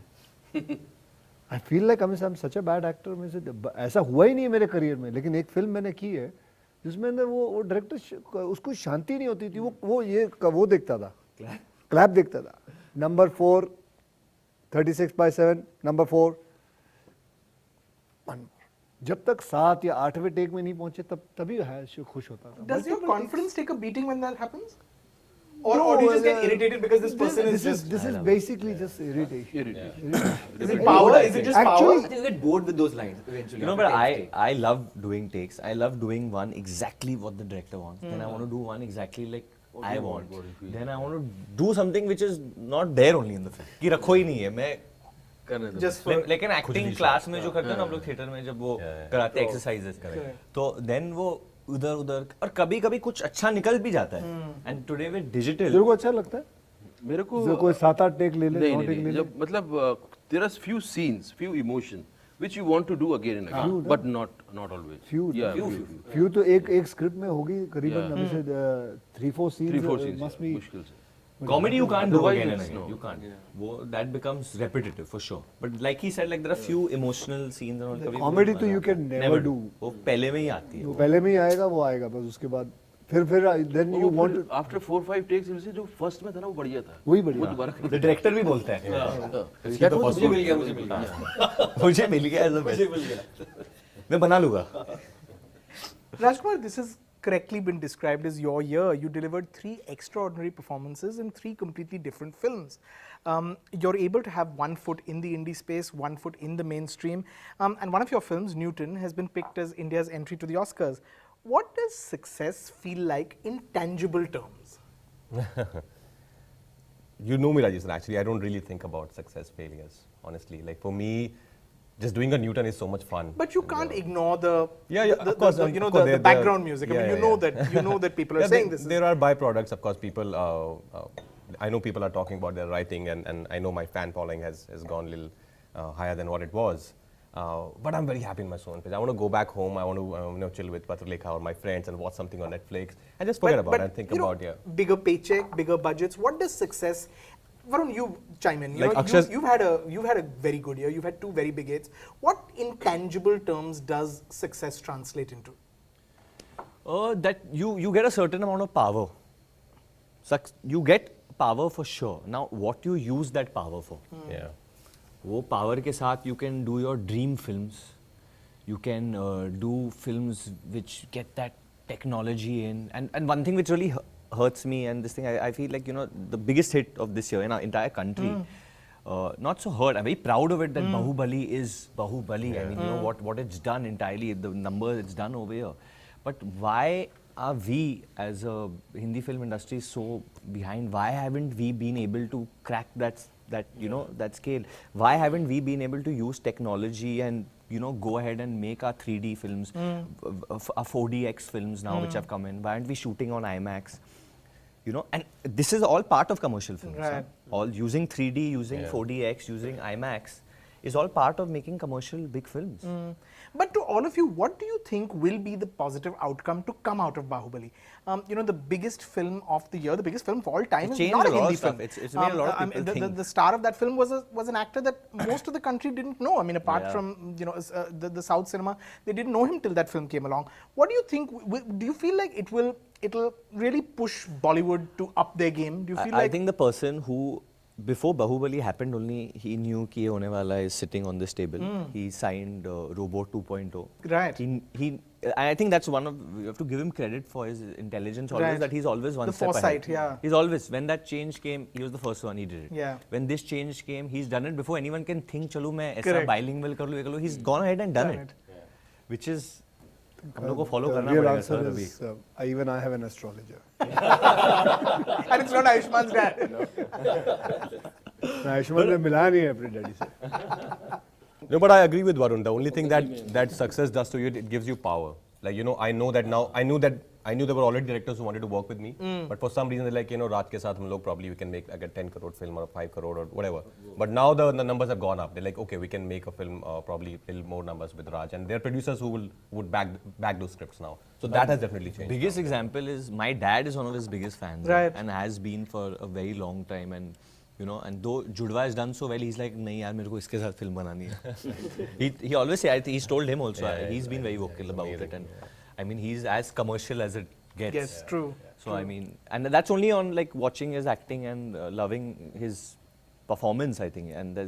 I feel like I'm such a bad actor. मैं से ऐसा हुआ ही नहीं है मेरे करियर में, लेकिन एक फिल्म मैंने की है जिसमें अंदर वो डायरेक्टर उसको शांति नहीं होती थी. वो देखता था, क्लैप देखता था. Number 4, 36/7, number 4. जब तक 7 या 8वें टेक में नहीं पहुंचे तभी खुश होता था. Does your confidence take a beating when that happens? Or do you just get irritated because this person is just... This is basically just irritation. Is it power? Is it just power? I think you get bored with those lines eventually. But I love doing takes. I love doing one exactly what the director wants. Then I want to do one exactly like I want. Then I want to do something which is not there only in the film. कि रखो ही नहीं है मैं. Just for... लेकिन acting class में जो करते हैं ना हम लोग थिएटर में जब वो कराते एक्सरसाइजेस तो देन वो उधर और कभी-कभी कुछ अच्छा निकल भी जाता है. एंड टुडे विद डिजिटल तेरे को अच्छा लगता है? मेरे को कोई 7-8 टेक ले ले, 9 टेक ले ले. जब मतलब there are few scenes, few emotions which you want to do again and again, but not always. Few. Yeah, few तो एक स्क्रिप्ट में होगी करीबन अभी से 3-4 scenes must be. मुश्किल से. Comedy you can't do again and again. No. You can't. That becomes repetitive for sure. But like he said, like there are few emotional scenes and all. Comedy तो you can never do. वो पहले में ही आती है. वो पहले में ही आएगा, वो आएगा बस उसके बाद फिर then you want to. After 4-5 takes से जो first में था ना वो बढ़िया था. वही बढ़िया. The director भी बोलता है. मुझे मिल गया. मुझे मिल गया as a best. मैं बना लूँगा. Rajkummar, this has correctly been described as your year. You delivered 3 extraordinary performances in 3 completely different films. You're able to have one foot in the indie space, one foot in the mainstream, and one of your films, Newton, has been picked as India's entry to the Oscars. What does success feel like in tangible terms? You know me, Rajeev, actually I don't really think about success failures, honestly. Like for me, just doing a Newton is so much fun. But you can't ignore the of course, the background music. I mean, you know that people are saying this. There are byproducts, of course. People I know people are talking about their writing, and I know my fan following has gone a little higher than what it was. But I'm very happy in my zone. I want to go back home. I want to chill with Patralekha or my friends and watch something on Netflix and just forget about it and think you know, about bigger paycheck, bigger budgets. What does success? Varun, you chime in. Like Akshay, you've had a very good year. You've had 2 very big hits. What intangible terms does success translate into? That you get a certain amount of power. You get power for sure. Now, what you use that power for? Yeah. वो power के साथ you can do your dream films. You can do films which get that technology in. And one thing which really hurts me, and this thing I feel like, the biggest hit of this year in our entire country, not so hurt, I'm very proud of it that Baahubali is Baahubali. I mean, what it's done entirely, the numbers it's done over here. But why are we as a Hindi film industry so behind? Why haven't we been able to crack that scale? Why haven't we been able to use technology and go ahead and make our 3D films, our 4DX films now which have come in? Why aren't we shooting on IMAX? And this is all part of commercial films. Right. All using 3D, using 4DX, using IMAX is all part of making commercial big films. But to all of you, what do you think will be the positive outcome to come out of Baahubali? The biggest film of the year, the biggest film of all time, It is not a changed a lot Hindi of stuff. film. It's made a lot of people think. The star of that film was an actor that most of the country didn't know. I mean, apart from the South cinema, they didn't know him till that film came along. What do you think? Do you feel like it'll really push Bollywood to up their game? Do you feel I think the person who, before Baahubali happened, only he knew कि ये होने वाला is sitting on this table. He signed Robot 2.0. Right. I think that's one of, you have to give him credit for his intelligence always, Right. that he's always one The step foresight, ahead. yeah. He's always, when that change came, he was the first one, he did it. Yeah. When this change came, he's done it before anyone can think, चलो मैं ऐसा Correct. bilingual कर लूँ, ये कर लूँ. He's gone ahead and done Done it. Which is, हम लोग को follow The करना real पड़ेगा answer sir अभी. is, even I have an astrologer. And it's not Ayushmann's dad. Ayushmann ने मिला नहीं है अपने डैडी से. No, but I agree with Varun. The only thing that success does to you, it gives you power. Like, I know that now, I knew there were already directors who wanted to work with me, but for some reason they're like, Raj ke saath hum log probably we can make like a 10 crore film or a 5 crore or whatever. But now the numbers have gone up. They're like, okay, we can make a film probably a little more numbers with Raj, and there are producers who would back those scripts now. So that has definitely changed. Biggest example is my dad is one of his biggest fans, Right. and has been for a very long time. And and though Judwa has done so well, he's like, नहीं यार मेरे को इसके साथ film बनानी है. He always say, I think he's told him also. He's been very vocal about it, and I mean he's as commercial as it gets. Yes, true. So I mean, and that's only on like watching his acting and loving his performance, I think. And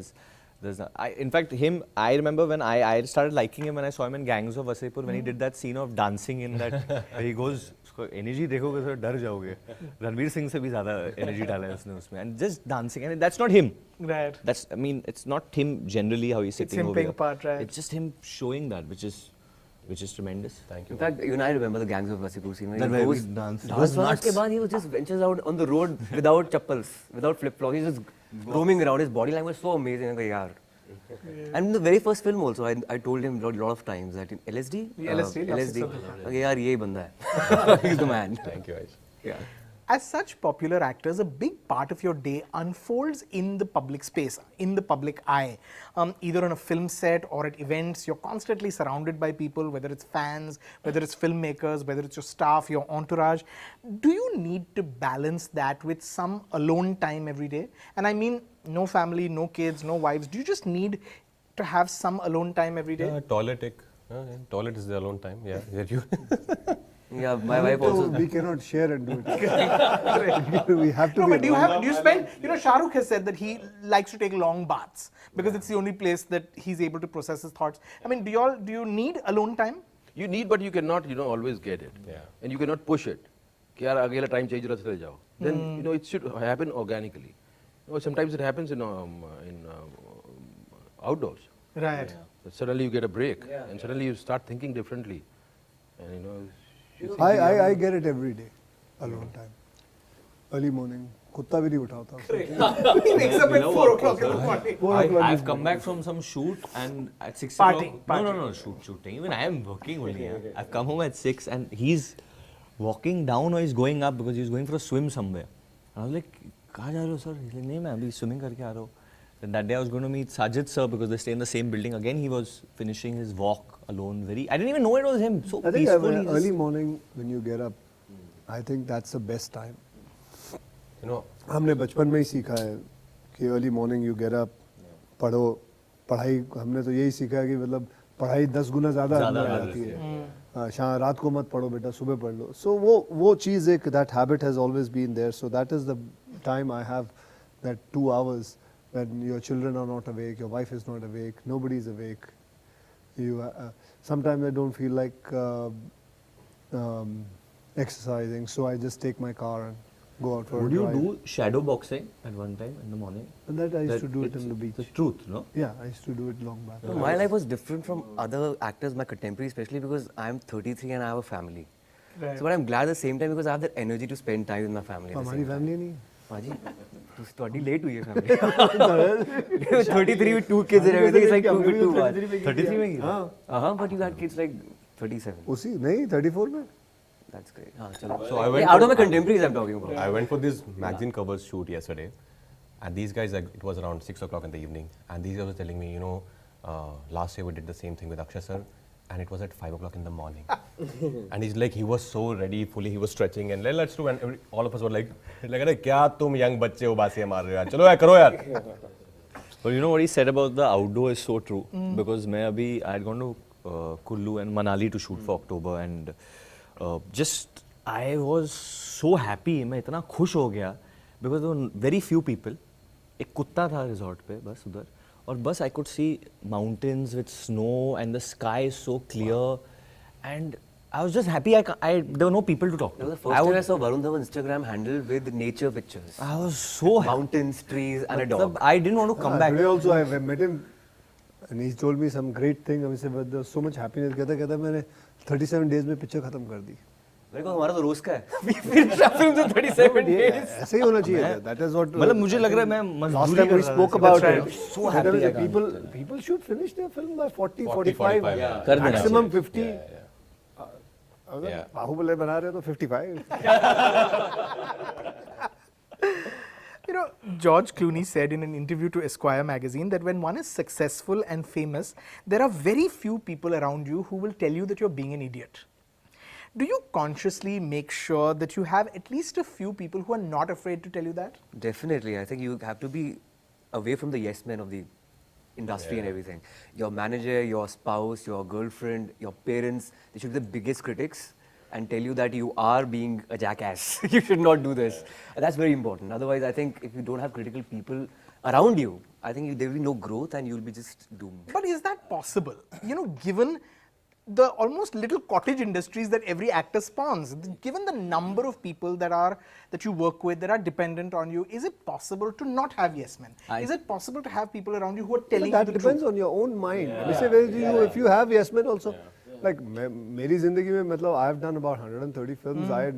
in fact, I remember when I started liking him when I saw him in Gangs of Wasseypur, when he did that scene of dancing in that, where he goes, energy देखोगे तो डर जाओगे. रणवीर सिंह से भी ज़्यादा energy डाला है उसने उसमें, and just dancing, and that's not him. Right. I mean, it's not him generally how he's sitting him over playing here. a part, right. It's just him showing that, which is tremendous. Thank you. In fact, I remember the Gangs of Wasseypur scene. That He where goes- we dance. Dance के बाद he just ventures out on the road without chappals, without flip-flops. He's just roaming around. His body language is so amazing. I'm like, yaar. And in the very first film also, I told him a lot of times that in LSD, LSD, okay, yaar, ये बंदा है. He's the man. Thank you, Aish. Yeah. As such popular actors, a big part of your day unfolds in the public space, in the public eye. Either on a film set or at events, you're constantly surrounded by people, whether it's fans, whether it's filmmakers, whether it's your staff, your entourage. Do you need to balance that with some alone time every day? And I mean, no family, no kids, no wives. Do you just need to have some alone time every day? Toilet is the alone time. Yeah. Yeah, my wife also. We cannot share and do it. We have to No, be but do alone. you spend, Shah Rukh has said that he likes to take long baths because it's the only place that he's able to process his thoughts. I mean, do you need alone time? You need, but you cannot, always get it. Yeah. And you cannot push it. कि यार अगला time चाहिए रहा चले जाओ. Then, it should happen organically. Sometimes it happens in outdoors. Right. Suddenly you get a break, and suddenly you start thinking differently. And I get it every day, alone time. Early morning, कुत्ता भी नहीं उठाता उससे. He wakes up at 4 o'clock in the morning. I've come back from some shoot and at 6 Partying, o'clock. No, shooting. Even I am working only. I've come home at 6 and he's walking down or he's going up because he's going for a swim somewhere. And I was like, कहाँ जा रहे हो sir? He's like, नहीं मैं अभी swimming करके आ रहा हूँ. Then that day I was going to meet Sajid sir because they stay in the same building. Again he was finishing his walk alone. I didn't even know it was him. So I think peaceful. he early just- morning when you get up, I think that's the best time. You know, हमने बचपन में ही सीखा है कि early morning you get up, पढ़ो, पढ़ाई हमने तो यही सीखा है कि मतलब पढ़ाई 10 गुना ज़्यादा अंदर आ जाती है. शाम रात को मत पढ़ो बेटा, सुबह पढ़ लो. सो वो चीज़ एक that habit has always been there. So that is the time I have, that 2 hours when your children are not awake, your wife is not awake, nobody is awake. You sometimes I don't feel like exercising, so I just take my car and go out for Would a you drive. do shadow boxing at one time in the morning? And that I used to do it it's on the beach. The truth, no? Yeah, I used to do it long back. No, my life was different from other actors, my contemporaries, especially because I'm 33 and I have a family. Right. So, but I'm glad at the same time because I have that energy to spend time with my family. at the हमारी same time. Family नहीं है. Paji, तू study late हुई है family. 33 with 2 kids and everything. It's like too much. 33 में हाँ. But you had kids like 37. उसी नहीं 34 में. That's great. हाँ, चलो. So I went Out for- of my contemporaries, I'm talking about. I went for this magazine cover shoot yesterday, and these guys, like, it was around 6 o'clock in the evening, and these guys were telling me, you know, last year we did the same thing with Akshay sir, and it was at 5 o'clock in the morning. And he's like, he was so ready, fully, he was stretching, and let's do, and all of us were like, अरे क्या तुम young बच्चे हो बासियाँ मार रहे हो यार, चलो यार करो यार. But you know what he said about the outdoor is so true. Because I had gone to Kullu and Manali to shoot for October, and just I was so happy. मैं इतना खुश हो गया because there were very few people. एक कुत्ता था resort पे बस उधर, और बस I could see mountains with snow and the sky is so clear, and I was just happy. There were no people to talk That to. was the first time I saw Varun Dhawan's Instagram handle with nature pictures. I was so happy. Mountains, trees, and a dog. I didn't want to come back. Today also I met him, and he told me some great thing. I said, there was so much happiness. कहता मैंने 37 days में picture खत्म कर दी. मेरे को हमारा तो रोज का है. We finished our films in 37 days. ऐसे ही होना चाहिए. That is what. मतलब मुझे लग रहा है मैं Last मजबूरी time कर we रहा था. spoke about right. it. So happy I can't. People should finish their film by 40, 40, 45. 45, yeah. कर देना Maximum चाहिए. 50. अगर Yeah. बाहुबली बना रहे हो तो 55. You know, George Clooney said in an interview to Esquire magazine that when one is successful and famous, there are very few people around you who will tell you that you're being an idiot. Do you consciously make sure that you have at least a few people who are not afraid to tell you that? Definitely. I think you have to be away from the yes men of the industry and everything. Your manager, your spouse, your girlfriend, your parents, they should be the biggest critics and tell you that you are being a jackass. You should not do this. And that's very important. Otherwise, I think if you don't have critical people around you, I think there will be no growth and you'll be just doomed. But is that possible? You know, given the almost little cottage industries that every actor spawns, given the number of people that you work with that are dependent on you, is it possible to not have yes men? Is it possible to have people around you who are telling you That the depends truth? on your own mind. If you have yes men also. Like मेरी जिंदगी में मतलब I have done about 130 films. I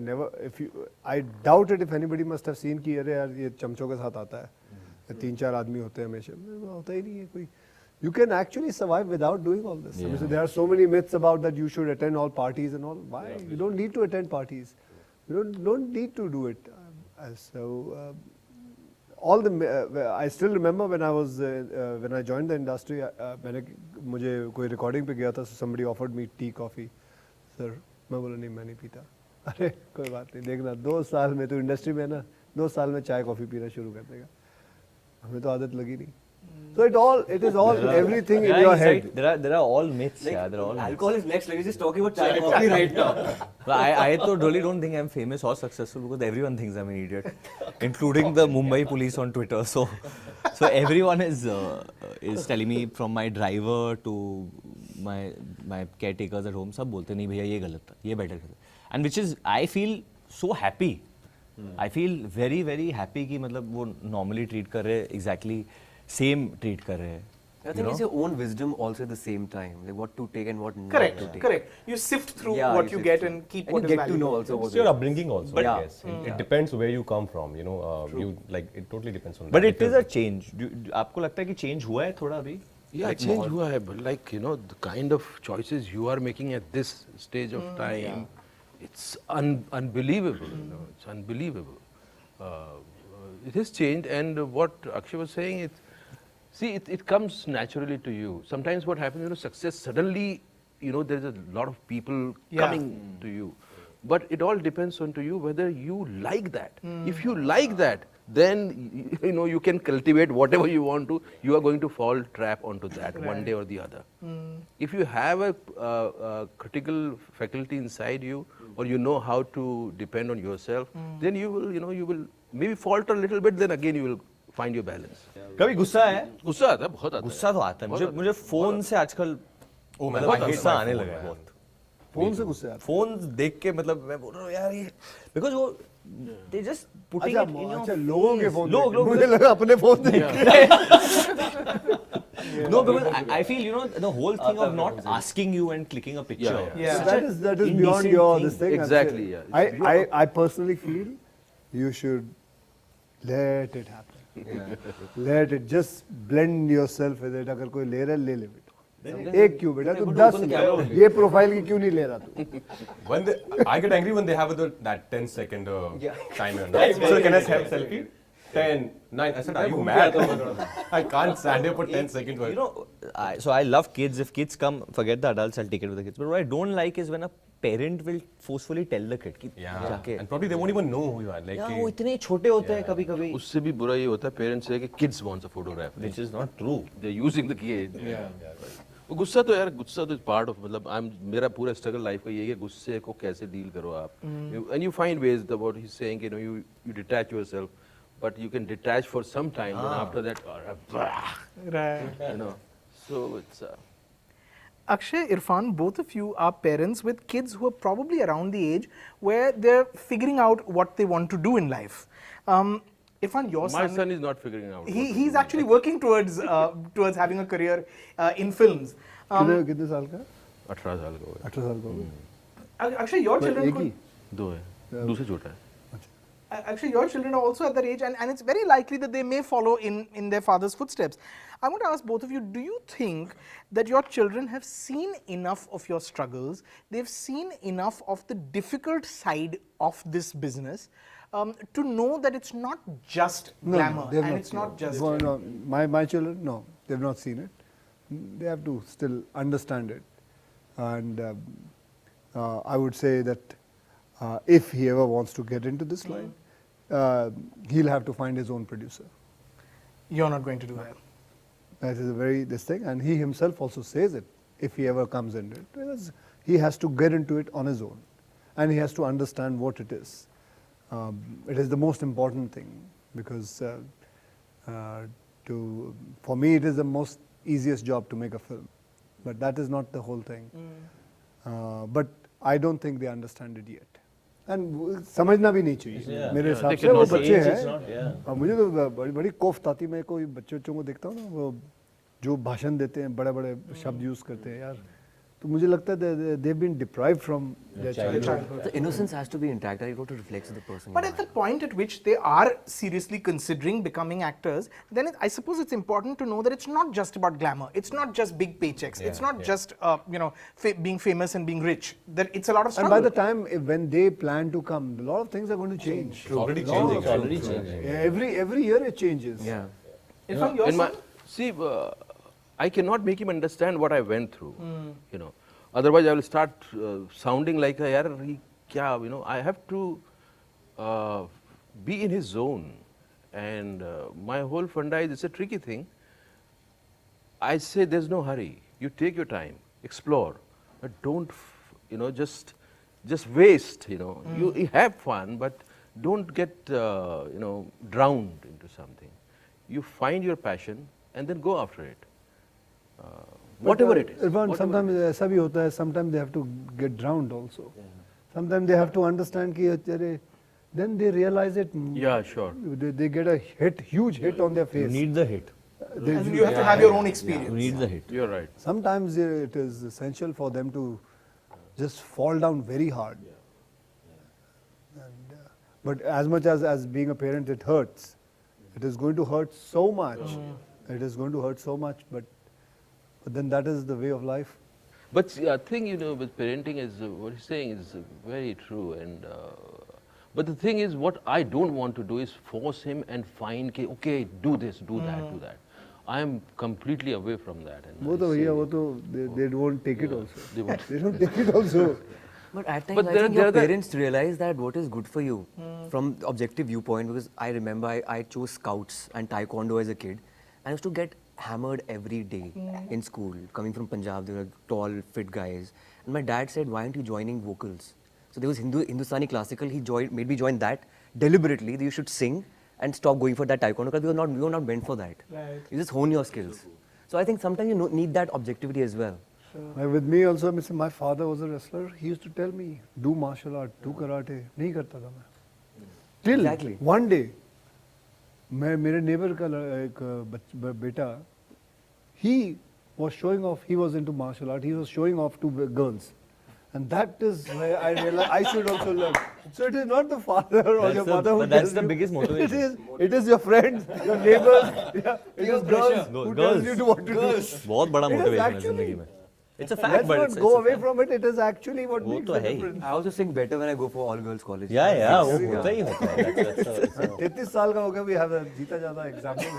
doubt it if anybody must have seen कि अरे यार ये चमचों के साथ आता है. 3-4 आदमी होते हैं हमेशा. होता ही नहीं है कोई. You can actually survive without doing all this. So there are so many myths about that you should attend all parties and all. Why? You don't need to attend parties. You don't need to do it. I still remember when I joined the industry, मुझे कोई recording पे गया था, so somebody offered me tea, coffee. Sir, मैं बोला नहीं मैं नहीं पीता. अरे कोई बात नहीं, देखना 2 साल में तो इंडस्ट्री में ना 2 साल में चाय कॉफी पीना शुरू कर देगा. हमें तो आदत लगी नहीं. So it is all everything in your head. Right. There are all myths. Yeah, there are all myths. Alcohol is next level. You're just talking about chai coffee right now. But I really don't think I'm famous or successful because everyone thinks I'm an idiot, including the Mumbai police on Twitter. So everyone is telling me, from my driver to my caretakers at home, सब बोलते नहीं भैया ये गलत था, ये better था. And which is, I feel so happy. I feel very very happy कि मतलब वो normally treat कर रहे exactly same treat कर रहे हैं. I think it's your own wisdom also at the same time, like what to take and what not Correct, to take. correct. You sift through Yeah, what you sift get through. and keep And what you is get to know valuable. also what It's your upbringing also, Yeah. I guess. It depends where you come from, you know. It totally depends on that. But it is a change. आपको लगता है कि change हुआ है थोड़ा अभी? Yeah, change हुआ है, but like, you know, the kind of choices you are making at this stage of time, it's unbelievable, you know, it's unbelievable. It has changed, and what Akshay was saying, it comes naturally to you. Sometimes what happens, success suddenly, there's a lot of people coming to you. But it all depends on to you whether you like that. If you like that, then you can cultivate whatever you want to. You are going to fall trap onto that one day or the other. If you have a critical faculty inside you, or you know how to depend on yourself, then you will maybe falter a little bit. Then again you will find your balance. कभी गुस्सा है? गुस्सा आता है, बहुत आता है. गुस्सा तो आता है. मुझे फोन से आजकल गुस्सा आने लगा है बहुत. फोन से गुस्सा आता है. फोन देख के मतलब मैं बोल रहा हूँ यार ये because वो they just putting it in your अच्छा लोगों के फोन लोग मुझे लगा अपने फोन देख के. No, because I feel the whole thing of not asking you and clicking a picture. Yeah. That is beyond your this thing. Exactly. Yeah. I personally feel you should let it happen. Let it just blend yourself with it. अगर कोई ले रहा है ले ले बेटा. एक क्यों बेटा तो 10 ये प्रोफाइल की क्यों नहीं ले रहा तू? I get angry when they have that 10-second timer. So can I have selfie? 10, 9. I said, are you mad? I can't stand here for 10 seconds. So I love kids. If kids come, forget the adults, I'll take it with the kids. But what I don't like is when a parent will forcefully tell the kid, Yeah. And probably they won't even know who you are. Like, वो इतने छोटे होते हैं कभी-कभी. उससे भी बुरा ये होता है पेरेंट्स से कि kids wants a photograph. Which is not true. They're using the kid. वो गुस्सा तो part of मतलब मेरा पूरा struggle life का ये है कि गुस्से को कैसे deal करो आप. And you find ways that what he's saying, you detach yourself. But you can detach for some time, and after that, Right. So it's. Akshay, Irfan, both of you are parents with kids who are probably around the age where they're figuring out what they want to do in life. Irfan, your My son is not figuring out. He's actually working towards having a career in films. कितने साल का? 18 साल का हो गया. 18 साल का हो गया. Akshay, your children एक ही? दो है. दूसरे छोटा है. Actually, your children are also at that age, and it's very likely that they may follow in their father's footsteps. I want to ask both of you, do you think that your children have seen enough of your struggles, they've seen enough of the difficult side of this business to know that it's not just glamour, they've and not it's seen not it. just... No, my children, no, they've not seen it. They have to still understand it. And I would say that if he ever wants to get into this line, he'll have to find his own producer. You're not going to do that. That is this thing, and he himself also says it. If he ever comes into it, because he has to get into it on his own, and he has to understand what it is. It is the most important thing, because for me it is the most easiest job to make a film, but that is not the whole thing. But I don't think they understand it yet. And समझना भी नहीं चाहिए मेरे हिसाब से वो बच्चे हैं. मुझे तो बड़ी कोफ्त आती, मैं कोई बच्चों को देखता हूँ ना, वो जो भाषण देते हैं बड़े शब्द यूज करते हैं यार, तो मुझे लगता है they've been deprived from their childhood. The innocence has to be intact. I got to reflect the person. But at the point at which they are seriously considering becoming actors, then I suppose it's important to know that it's not just about glamour. It's not just big paychecks. It's not just being famous and being rich. That it's a lot of struggle. And by the time when they plan to come, a lot of things are going to change. It's already changing. Every year it changes. Yeah. Irfan, your son? See, I cannot make him understand what I went through. Otherwise I will start sounding like a yaar kya, I have to be in his zone. And my whole funda is, it's a tricky thing. I say there's no hurry. You take your time, explore, but don't just waste. You have fun, but don't get drowned into something. You find your passion and then go after it. Whatever it is. Irfan, sometimes ऐसा भी होता है. Sometimes they have to get drowned also. Sometimes they have to understand कि then they realize it. Yeah, sure. They get a huge hit on their face. You need the hit. And you have to have your own experience. You need the hit. You're right. Sometimes it is essential for them to just fall down very hard. And, but as much as being a parent, it hurts. It is going to hurt so much. It is going to hurt so much, but then that is the way of life. But the thing with parenting is what he's saying is very true. And But the thing is, what I don't want to do is force him and find, okay, do this, do that, do that. I am completely away from that. And वो तो भैया वो तो they won't take it also. They won't. They don't take it also. But at times, But I there- think there your are the- parents realize that what is good for you from the objective viewpoint. Because I remember I chose Scouts and Taekwondo as a kid. I used to get hammered every day in school. Coming from Punjab, they were tall, fit guys. And my dad said, why aren't you joining vocals? So there was Hindustani classical. He made me join that deliberately. That you should sing and stop going for that Taekwondo because we were not meant for that. Right. You just hone your skills. So I think sometimes you need that objectivity as well. With me also, my father was a wrestler. He used to tell me, do martial art, do karate. नहीं करता था मैं. Till Exactly. one day, मेरे neighbor का एक बेटा, he was showing off. He was into martial art. He was showing off to girls. And that is where I realized I should also learn. So it is not the father or your mother who but that's tells the you. biggest motivation. It is your friends, your neighbors. Yeah, it is girls who Girls. tells you to what to do. बहुत बड़ा It is motivation है actually- जिंदगी में. It's a fact, Let's but not it's go a away fact. from it. It is actually what वो makes तो the है ही. difference. I also sing better when I go for all girls college. Yeah, वो होता ही होता है. 33 साल का हो गया, we have a जीता जाता example.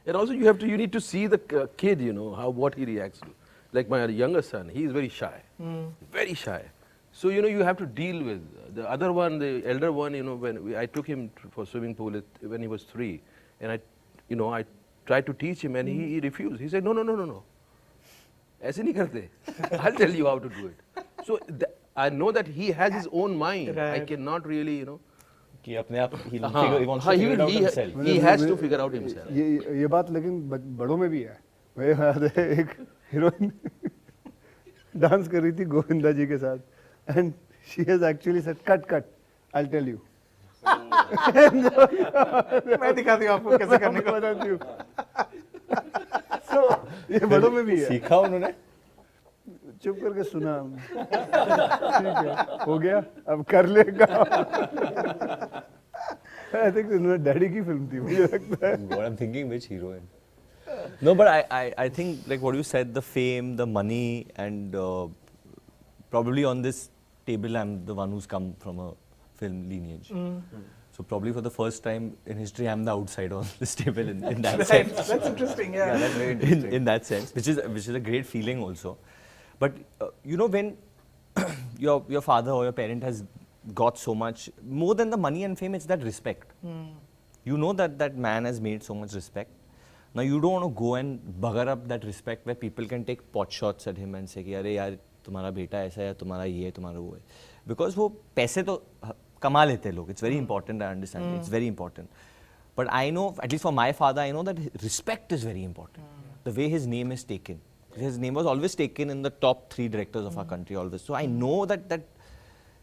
And also you need to see the kid, what he reacts to. Like my younger son, he is very shy, very shy. So, you have to deal with the other one, the elder one, when I took him for swimming pool when he was 3, and I tried to teach him and he refused. He said, no. ऐसे नहीं करते. I'll tell you how to do it. So I know that he has his own mind. I cannot really, कि अपने आप he wants to figure it out himself. He has to figure out himself. ये बात लेकिन बड़ों में भी है. मैं याद है एक हीरोइन डांस कर रही थी गोविंदा जी के साथ, and she has actually said cut, I'll tell you. मैं दिखाती हूँ आपको कैसे करने को. बताती हूँ. So ये बड़ों में भी है. सीखा उन्होंने. चुप करके सुना. ठीक है, हो गया, अब कर लेगा. I think उन्होंने डैडी की फिल्म थी, मुझे लगता है. What I'm thinking, which heroine? No, but I think like what you said, the fame, the money, and probably on this table I'm the one who's come from a film lineage. So probably for the first time in history, I'm the outsider on this table in that sense. That's interesting. Yeah. That's very interesting. In that sense, which is a great feeling also. But when your father or your parent has got so much, more than the money and fame, it's that respect. You know that man has made so much respect. Now you don't want to go and bugger up that respect where people can take pot shots at him and say कि अरे यार तुम्हारा बेटा ऐसा है, तुम्हारा ये है, तुम्हारा वो है. Because वो पैसे तो कमा लेते हैं लोग. It's very important. I understand. It's very important. But I know, at least for my father, I know that respect is very important. The way his name is taken. His name was always taken in the top 3 directors of our country always. So I know that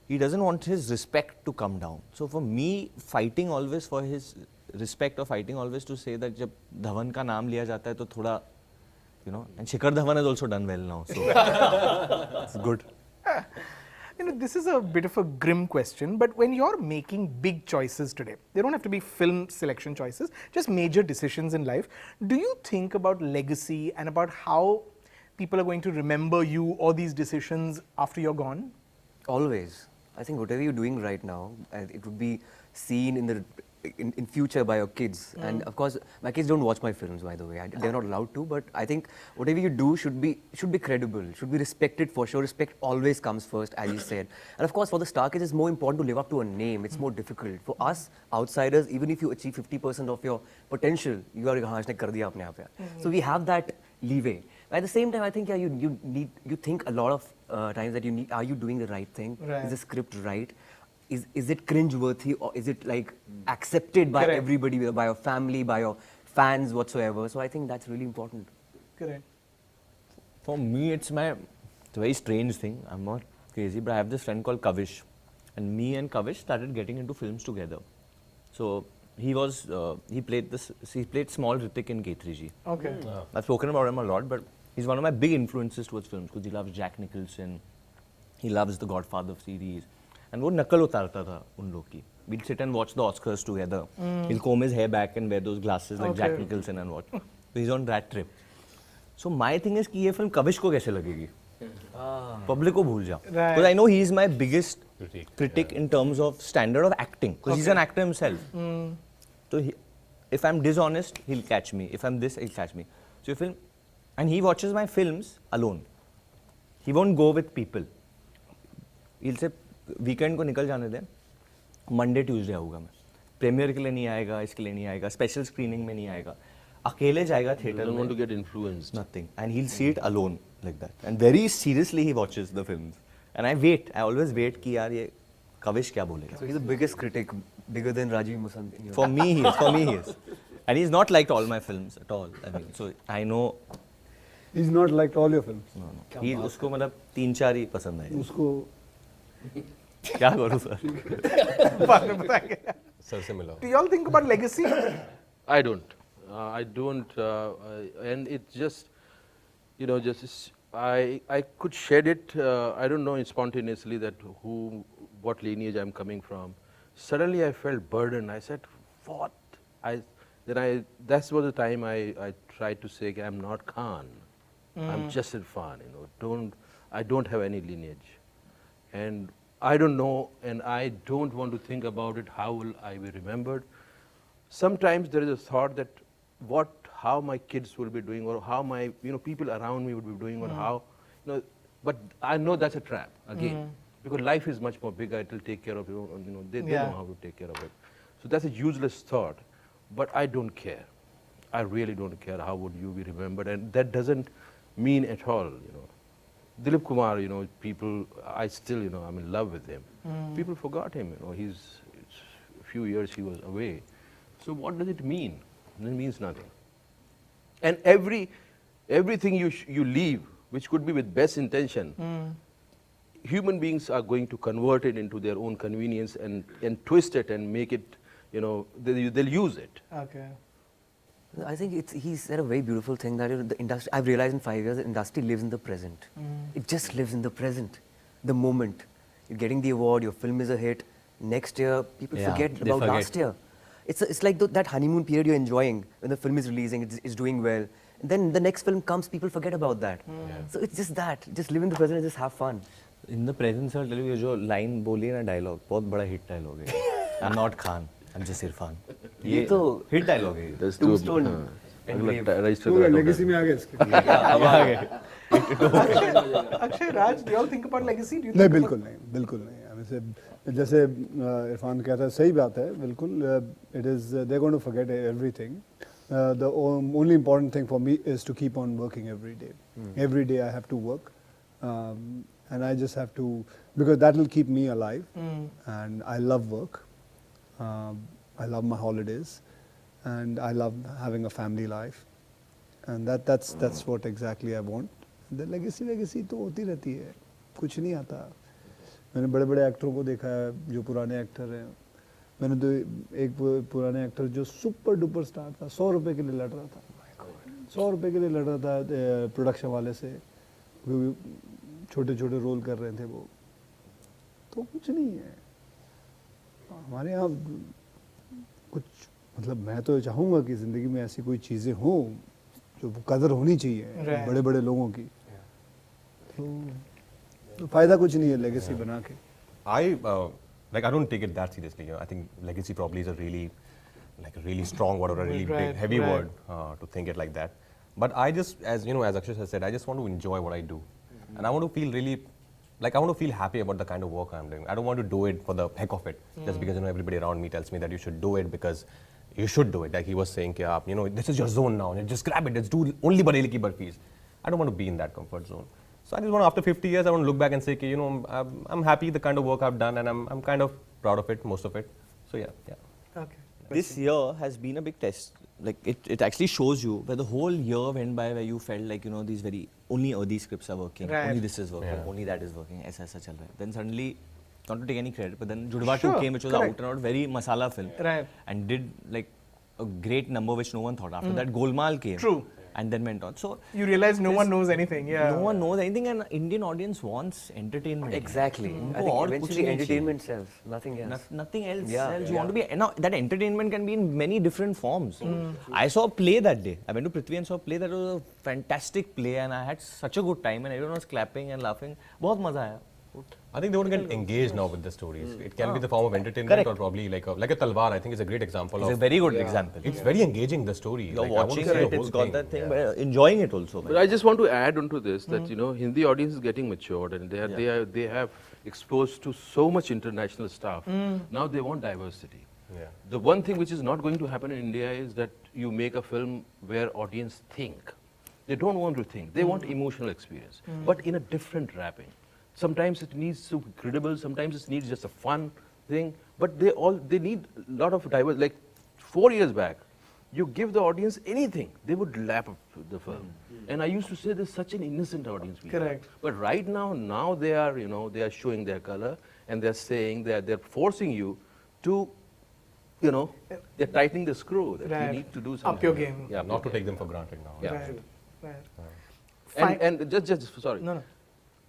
he doesn't want his respect to come down. So for me, fighting always for his respect or fighting always to say that जब धवन का नाम लिया जाता है तो थोड़ा, and Shikhar Dhawan has also done well now. So it's good. This is a bit of a grim question, but when you're making big choices today, they don't have to be film selection choices, just major decisions in life, do you think about legacy and about how people are going to remember you or these decisions after you're gone? Always. I think whatever you're doing right now, it would be seen in future by your kids. And of course, my kids don't watch my films, by the way. They're not allowed to. But I think whatever you do should be credible, should be respected for sure. Respect always comes first, as you said. And of course, for the star kids, it's more important to live up to a name. It's more difficult. For us, outsiders, even if you achieve 50% of your potential, you are kar diya apne aap yaar. So we have that leeway. At the same time, I think you think a lot of times that are you doing the right thing? Right. Is the script right? Is it cringe-worthy or is it like accepted by Correct. everybody, by your family, by your fans, whatsoever? So I think that's really important. Correct. For me, it's a very strange thing. I'm not crazy, but I have this friend called Kavish. And me and Kavish started getting into films together. So he played small Ritik in K3G. Okay. I've spoken about him a lot, but he's one of my big influences towards films because he loves Jack Nicholson. He loves the Godfather series. And वो नकल उतारता था उन लोग की. We'd sit and watch the Oscars together. He'll comb his hair back and wear those glasses like Jack Nicholson and what. So he's on that trip. So my thing is कि ये film Kavish को कैसे लगेगी? Public को भूल जाओ. Right. Because I know he is my biggest critic in terms of standard of acting. Because he's an actor himself. So if I'm dishonest, he'll catch me. If I'm this, he'll catch me. So you film, and he watches my films alone. He won't go with people. He'll say, weekend को निकल जाने दें. Monday, Tuesday आऊँगा मैं. Premiere के लिए नहीं आएगा, इसके लिए नहीं आएगा, special screening में नहीं आएगा. अकेले जाएगा theatre में. Don't want to get influenced. Nothing. And he'll see it alone like that. And very seriously he watches the films. And I wait. I always wait कि यार ये कविश क्या बोलेगा. So he's the biggest critic, bigger than Rajeev Masand. in your- For me he is. For me he is. And he's not liked all my films at all. I mean, so I know. He's not liked all your films. No, no. He उसको मतलब 3-4 ही पसंद आए. उसको क्या करूँ sir? बाद में बताएंगे. Sir से मिला. Do you all think about legacy? I don't. I don't, and it's just, you know, I could shed it. I don't know spontaneously that what lineage I'm coming from. Suddenly I felt burdened. I said, what? That was the time I tried to say, I'm not Khan. I'm just Irrfan. You know, I don't have any lineage, and I don't know, and I don't want to think about it. How will I be remembered? Sometimes there is a thought that how my kids will be doing, or how my people around me would be doing, or how, but I know that's a trap again, because life is much more bigger. It will take care of they know how to take care of it. So that's a useless thought, but I don't care. I really don't care how would you be remembered, and that doesn't mean at all. Dilip Kumar, people, I still, I'm in love with him. People forgot him. He's a few years he was away. So what does it mean? It means nothing. And everything you leave, which could be with best intention, human beings are going to convert it into their own convenience and twist it and make it, they'll use it. Okay. I think he said a very beautiful thing that the industry, I've realized in 5 years, the industry lives in the present. It just lives in the present, the moment. You're getting the award, your film is a hit. Next year, people forget about last year. It's like that honeymoon period you're enjoying when the film is releasing, it's doing well. And then the next film comes, people forget about that. So it's just that, just live in the present and just have fun. In the present, sir, I'll tell you, जो line बोली है ना dialogue, बहुत बड़ा hit dialogue है. I'm not Khan, I'm just Irrfan. ये तो hit dialogue है. That's Tombstone. लेगेसी में आ गए इसके. अब आ गए. Akshay, Raj, do you all think about legacy? Do you नहीं, think बिल्कुल नहीं, बिल्कुल नहीं. जैसे इरफान कहता है, सही बात है, बिल्कुल. It is they're going to forget everything. The only important thing for me is to keep on working every day. Every day I have to work, and I just have to, because that will keep me alive. And I love work. I love my holidays, and I love having a family life. And that's what exactly I want. The legacy तो होती रहती है, कुछ नहीं आता. मैंने बड़े-बड़े एक्टरों को देखा है जो पुराने एक्टर हैं. मैंने तो एक पुराने एक्टर जो सुपर डुपर स्टार था, 100 रुपए के लिए लड़ रहा था. 100 रुपए के लिए लड़ रहा था प्रोडक्शन वाले से. छोटे-छोटे रोल कर रहे थे वो. तो कुछ नहीं है. हमारे यहाँ कुछ, मतलब मैं तो चाहूँगा कि ज़िंदगी में ऐसी कोई चीज़ें हों जो कदर होनी चाहिए बड़े-बड़े लोगों की. तो फायदा कुछ नहीं है लेगेसी बना के. I don't take it that seriously. I think legacy probably is a really strong word, or a really big, heavy word to think it like that. But I just, as Akshay has said, I just want to enjoy what I do, and I want to feel I want to feel happy about the kind of work I'm doing. I don't want to do it for the heck of it, just because everybody around me tells me that you should do it because you should do it. Like he was saying, this is your zone now, and just grab it. Let's do only Bareli ki barfis. I don't want to be in that comfort zone. So I just want, after 50 years, I want to look back and say, I'm happy the kind of work I've done, and I'm kind of proud of it, most of it. So yeah. Okay. This year has been a big test. Like it actually shows you where the whole year went by, where you felt like these only these scripts are working, only this is working, only that is working. ऐसा चल रहा है. Then suddenly, not to take any credit, but then Judwa 2 came, which was out and out very masala film, and did like a great number which no one thought. After that, Golmaal came. True. and then went on. So You realize no one knows anything. Yeah. no one knows anything, and Indian audience wants entertainment. Exactly. I think eventually entertainment sells, nothing else. Nothing else. Yeah, You want to be now that entertainment can be in many different forms. I saw a play that day. I went to Prithvi and saw a play that was a fantastic play, and I had such a good time, and everyone was clapping and laughing. बहुत मजा आया. I think they want to get engaged now with the stories. It can be the form of entertainment or probably like a talwar. I think is a great example. It's a very good example. It's very engaging, the story. You're Like, I want to watching see the it, whole it's got thing. that thing, but enjoying it also. But I just want to add onto this that you know Hindi audience is getting matured and they have exposed to so much international stuff. Now they want diversity. Yeah. The one thing which is not going to happen in India is that you make a film where audience think. They don't want to think. They want emotional experience, but in a different wrapping. Sometimes it needs to be credible. Sometimes it needs just a fun thing. But they need a lot of diverse. Like 4 years back, you give the audience anything, they would lap up the film. And I used to say there's such an innocent audience. Correct. But right now they are they are showing their color and they're saying they're forcing you to they're tightening the screw that Right. you need to do something. Up your game. Yeah, Not to take them for granted now. Yeah. Right. And just sorry. No.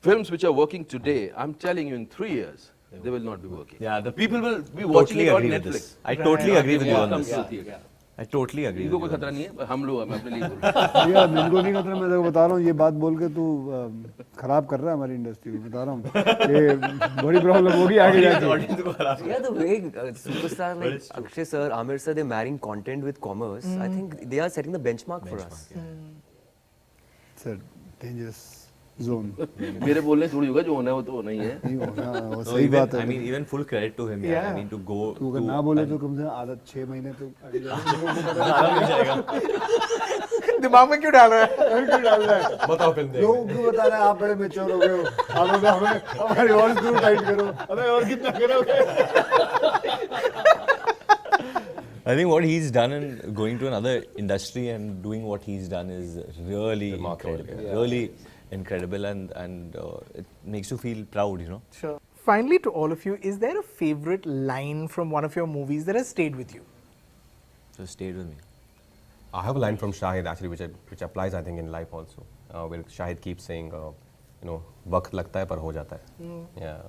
Films which are working today, I'm telling you, in 3 years, they will not be working. Yeah, the People will be watching totally it on agree with Netflix. this. I totally agree with you on Come this. to the theater. I totally agree इनको with कोई you. खतरा नहीं है, हम लोग मैं अपने लिए बोल रहा हूँ। भैया इनको नहीं खतरा, मैं तेरे को बता रहा हूँ, ये बात बोल के तू खराब कर रहा है हमारी इंडस्ट्री को, बता रहा हूँ ये बड़ी प्रॉब्लम होगी आगे जाके. Yeah, the way superstars like Akshay sir, Amir sir, they're marrying content with commerce. I think they are setting the benchmark for us. It's a dangerous zone. मेरे बोलने थोड़ी होगा, जो होना है वो तो होना ही है। नहीं होगा, वो No, सही बात I है. mean, even full credit to him. Yeah. I mean, to go. तू अगर ना बोले तो कम से कम आदत 6 महीने तो आगे दिमाग में क्यों डाल रहा है? क्यों डाल रहा है? बताओ फिल्म लोगों को बता रहा है आप बड़े मेच्योर हो गए हो, आप हमारी और स्क्रू टाइट करो, हमें और कितना करोगे? I think what he's done and going to another industry and doing what he's done is really incredible. Really incredible, and it makes you feel proud, Sure. Finally, to all of you, is there a favorite line from one of your movies that has stayed with you? So stayed with me. I have a line from Shahid actually, which applies I think in life also, where Shahid keeps saying, वक्त लगता है पर हो जाता है. Yeah,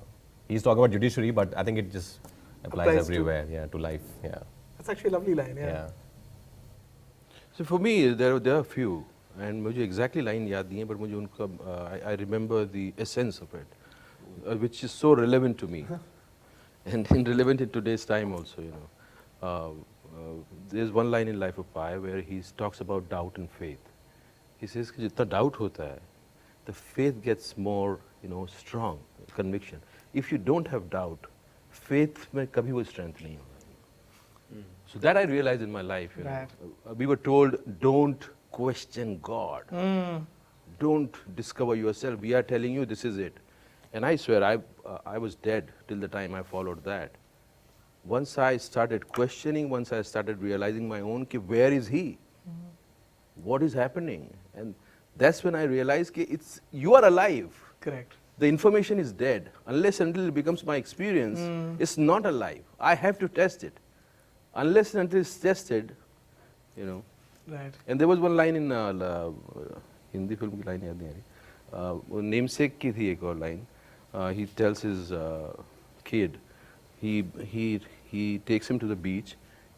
he's talking about judiciary, but I think it just applies everywhere. Yeah, to life. Yeah. That's actually a lovely line. Yeah. So for me, there are a few, and मुझे exactly line याद नहीं है, but मुझे उनका I remember the essence of it, which is so relevant to me, and relevant in today's time also. There's one line in Life of Pi where he talks about doubt and faith. He says कि जितना doubt होता है, the faith gets more strong, conviction. If you don't have doubt, faith में कभी वो strength नहीं होगा. So that I realized in my life. Right. We were told, don't question God. Don't discover yourself. We are telling you this is it. And I swear, I was dead till the time I followed that. Once I started questioning, once I started realizing my own, where is he? What is happening? And that's when I realized you are alive. Correct. The information is dead. Unless until it becomes my experience, it's not alive. I have to test it. Unless and until it's tested, Right. And there was one line in Hindi film की line याद नहीं आ रही. वो namesake की थी एक और line. He tells his kid, he takes him to the beach.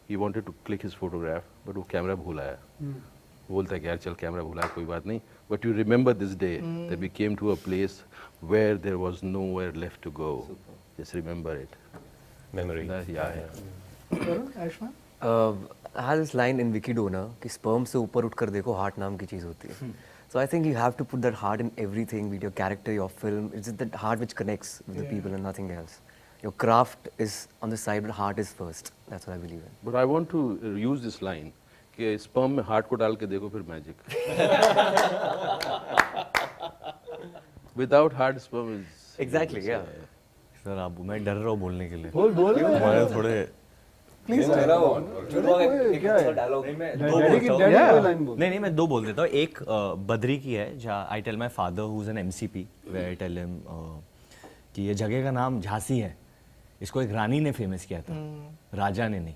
He wanted to click his photograph, but वो कैमरा भूला है. बोलता है कि यार चल कैमरा भूला है कोई बात नहीं. But you remember this day that we came to a place where there was nowhere left to go. Just remember it. Memory. Yeah. Varun, Ayushmann? I had this line in Vicky Donor कि sperm से ऊपर उठकर देखो heart नाम की चीज होती है. So I think you have to put that heart in everything, with your character, your film. It's just that heart which connects with the people and nothing else. Your craft is on the side, but heart is first. That's what I believe in. But I want to use this line कि sperm में heart को डाल के देखो फिर magic. Without heart, sperm is Exactly, yeah. Sir, मैं डर रहा हूँ बोलने के लिए. बोल हमारे थोड़े नहीं मैं दो बोल देता हूँ. एक बद्री की है जहाँ I tell my father who is an MCP where I tell him कि ये जगह का नाम झांसी है. इसको एक रानी ने फेमस किया था, राजा ने नहीं,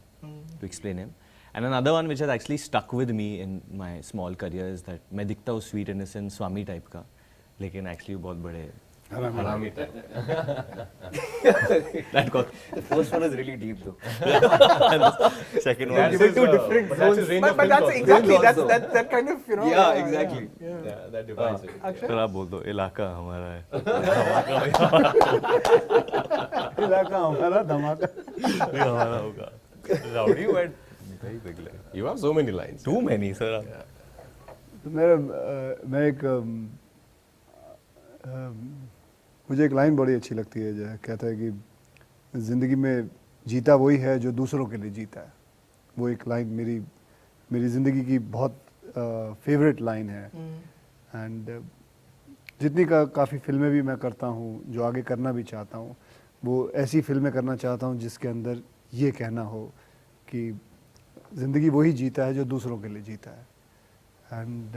to explain him. And another one which has actually stuck with me in my small career is that मैं दिखता हूँ sweet innocent स्वामी type का, लेकिन actually वो बहुत बड़े हरामी type. That got The first one is really deep though. second one. They're two different but that's his range but, of but that's films exactly also. that kind of, you know. Yeah, exactly. Yeah, that defines it. फिर आप बोल दो इलाका हमारा है. इलाका हमारा धमाका. ये हमारा होगा. Rowdy went very big line. You have so many lines. Too many sir. तो मैं एक मुझे एक लाइन बड़ी अच्छी लगती है जो कहता है कि ज़िंदगी में जीता वही है जो दूसरों के लिए जीता है. वो एक लाइन मेरी ज़िंदगी की बहुत फेवरेट लाइन है. एंड जितनी काफ़ी फिल्में भी मैं करता हूँ, जो आगे करना भी चाहता हूँ, वो ऐसी फिल्में करना चाहता हूँ जिसके अंदर ये कहना हो कि ज़िंदगी वही जीता है जो दूसरों के लिए जीता है. एंड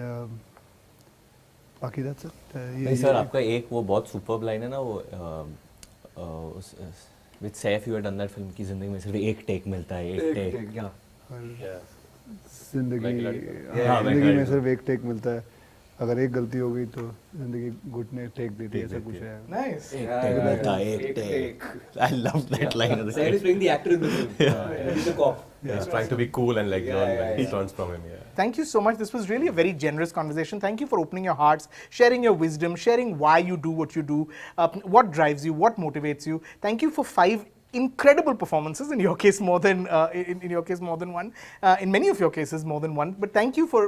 बाकी that's it. नहीं सर, आपका एक वो बहुत सुपर्ब लाइन है ना, वो with Saif you had done that film की जिंदगी में सिर्फ एक टेक मिलता है, एक टेक. जिंदगी में सिर्फ एक टेक मिलता है. अगर एक गलती हो गई तो जिंदगी घुटने टेक देती है, ऐसा कुछ है. Nice. एक टेक मिलता है, एक take. I love that line. Sam is playing the actor in the film. He's the cop. He's trying to be cool and like learn when he turns from him. Yeah. Thank you so much. This was really a very generous conversation. Thank you for opening your hearts, sharing your wisdom, sharing why you do what you do, what drives you, what motivates you. Thank you for 5 incredible performances. In your case, more than in your case, more than one. In many of your cases, more than one. But thank you for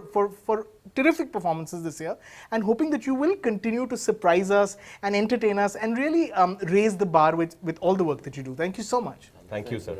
terrific performances this year, and hoping that you will continue to surprise us and entertain us and really raise the bar with all the work that you do. Thank you so much. Thank you, sir.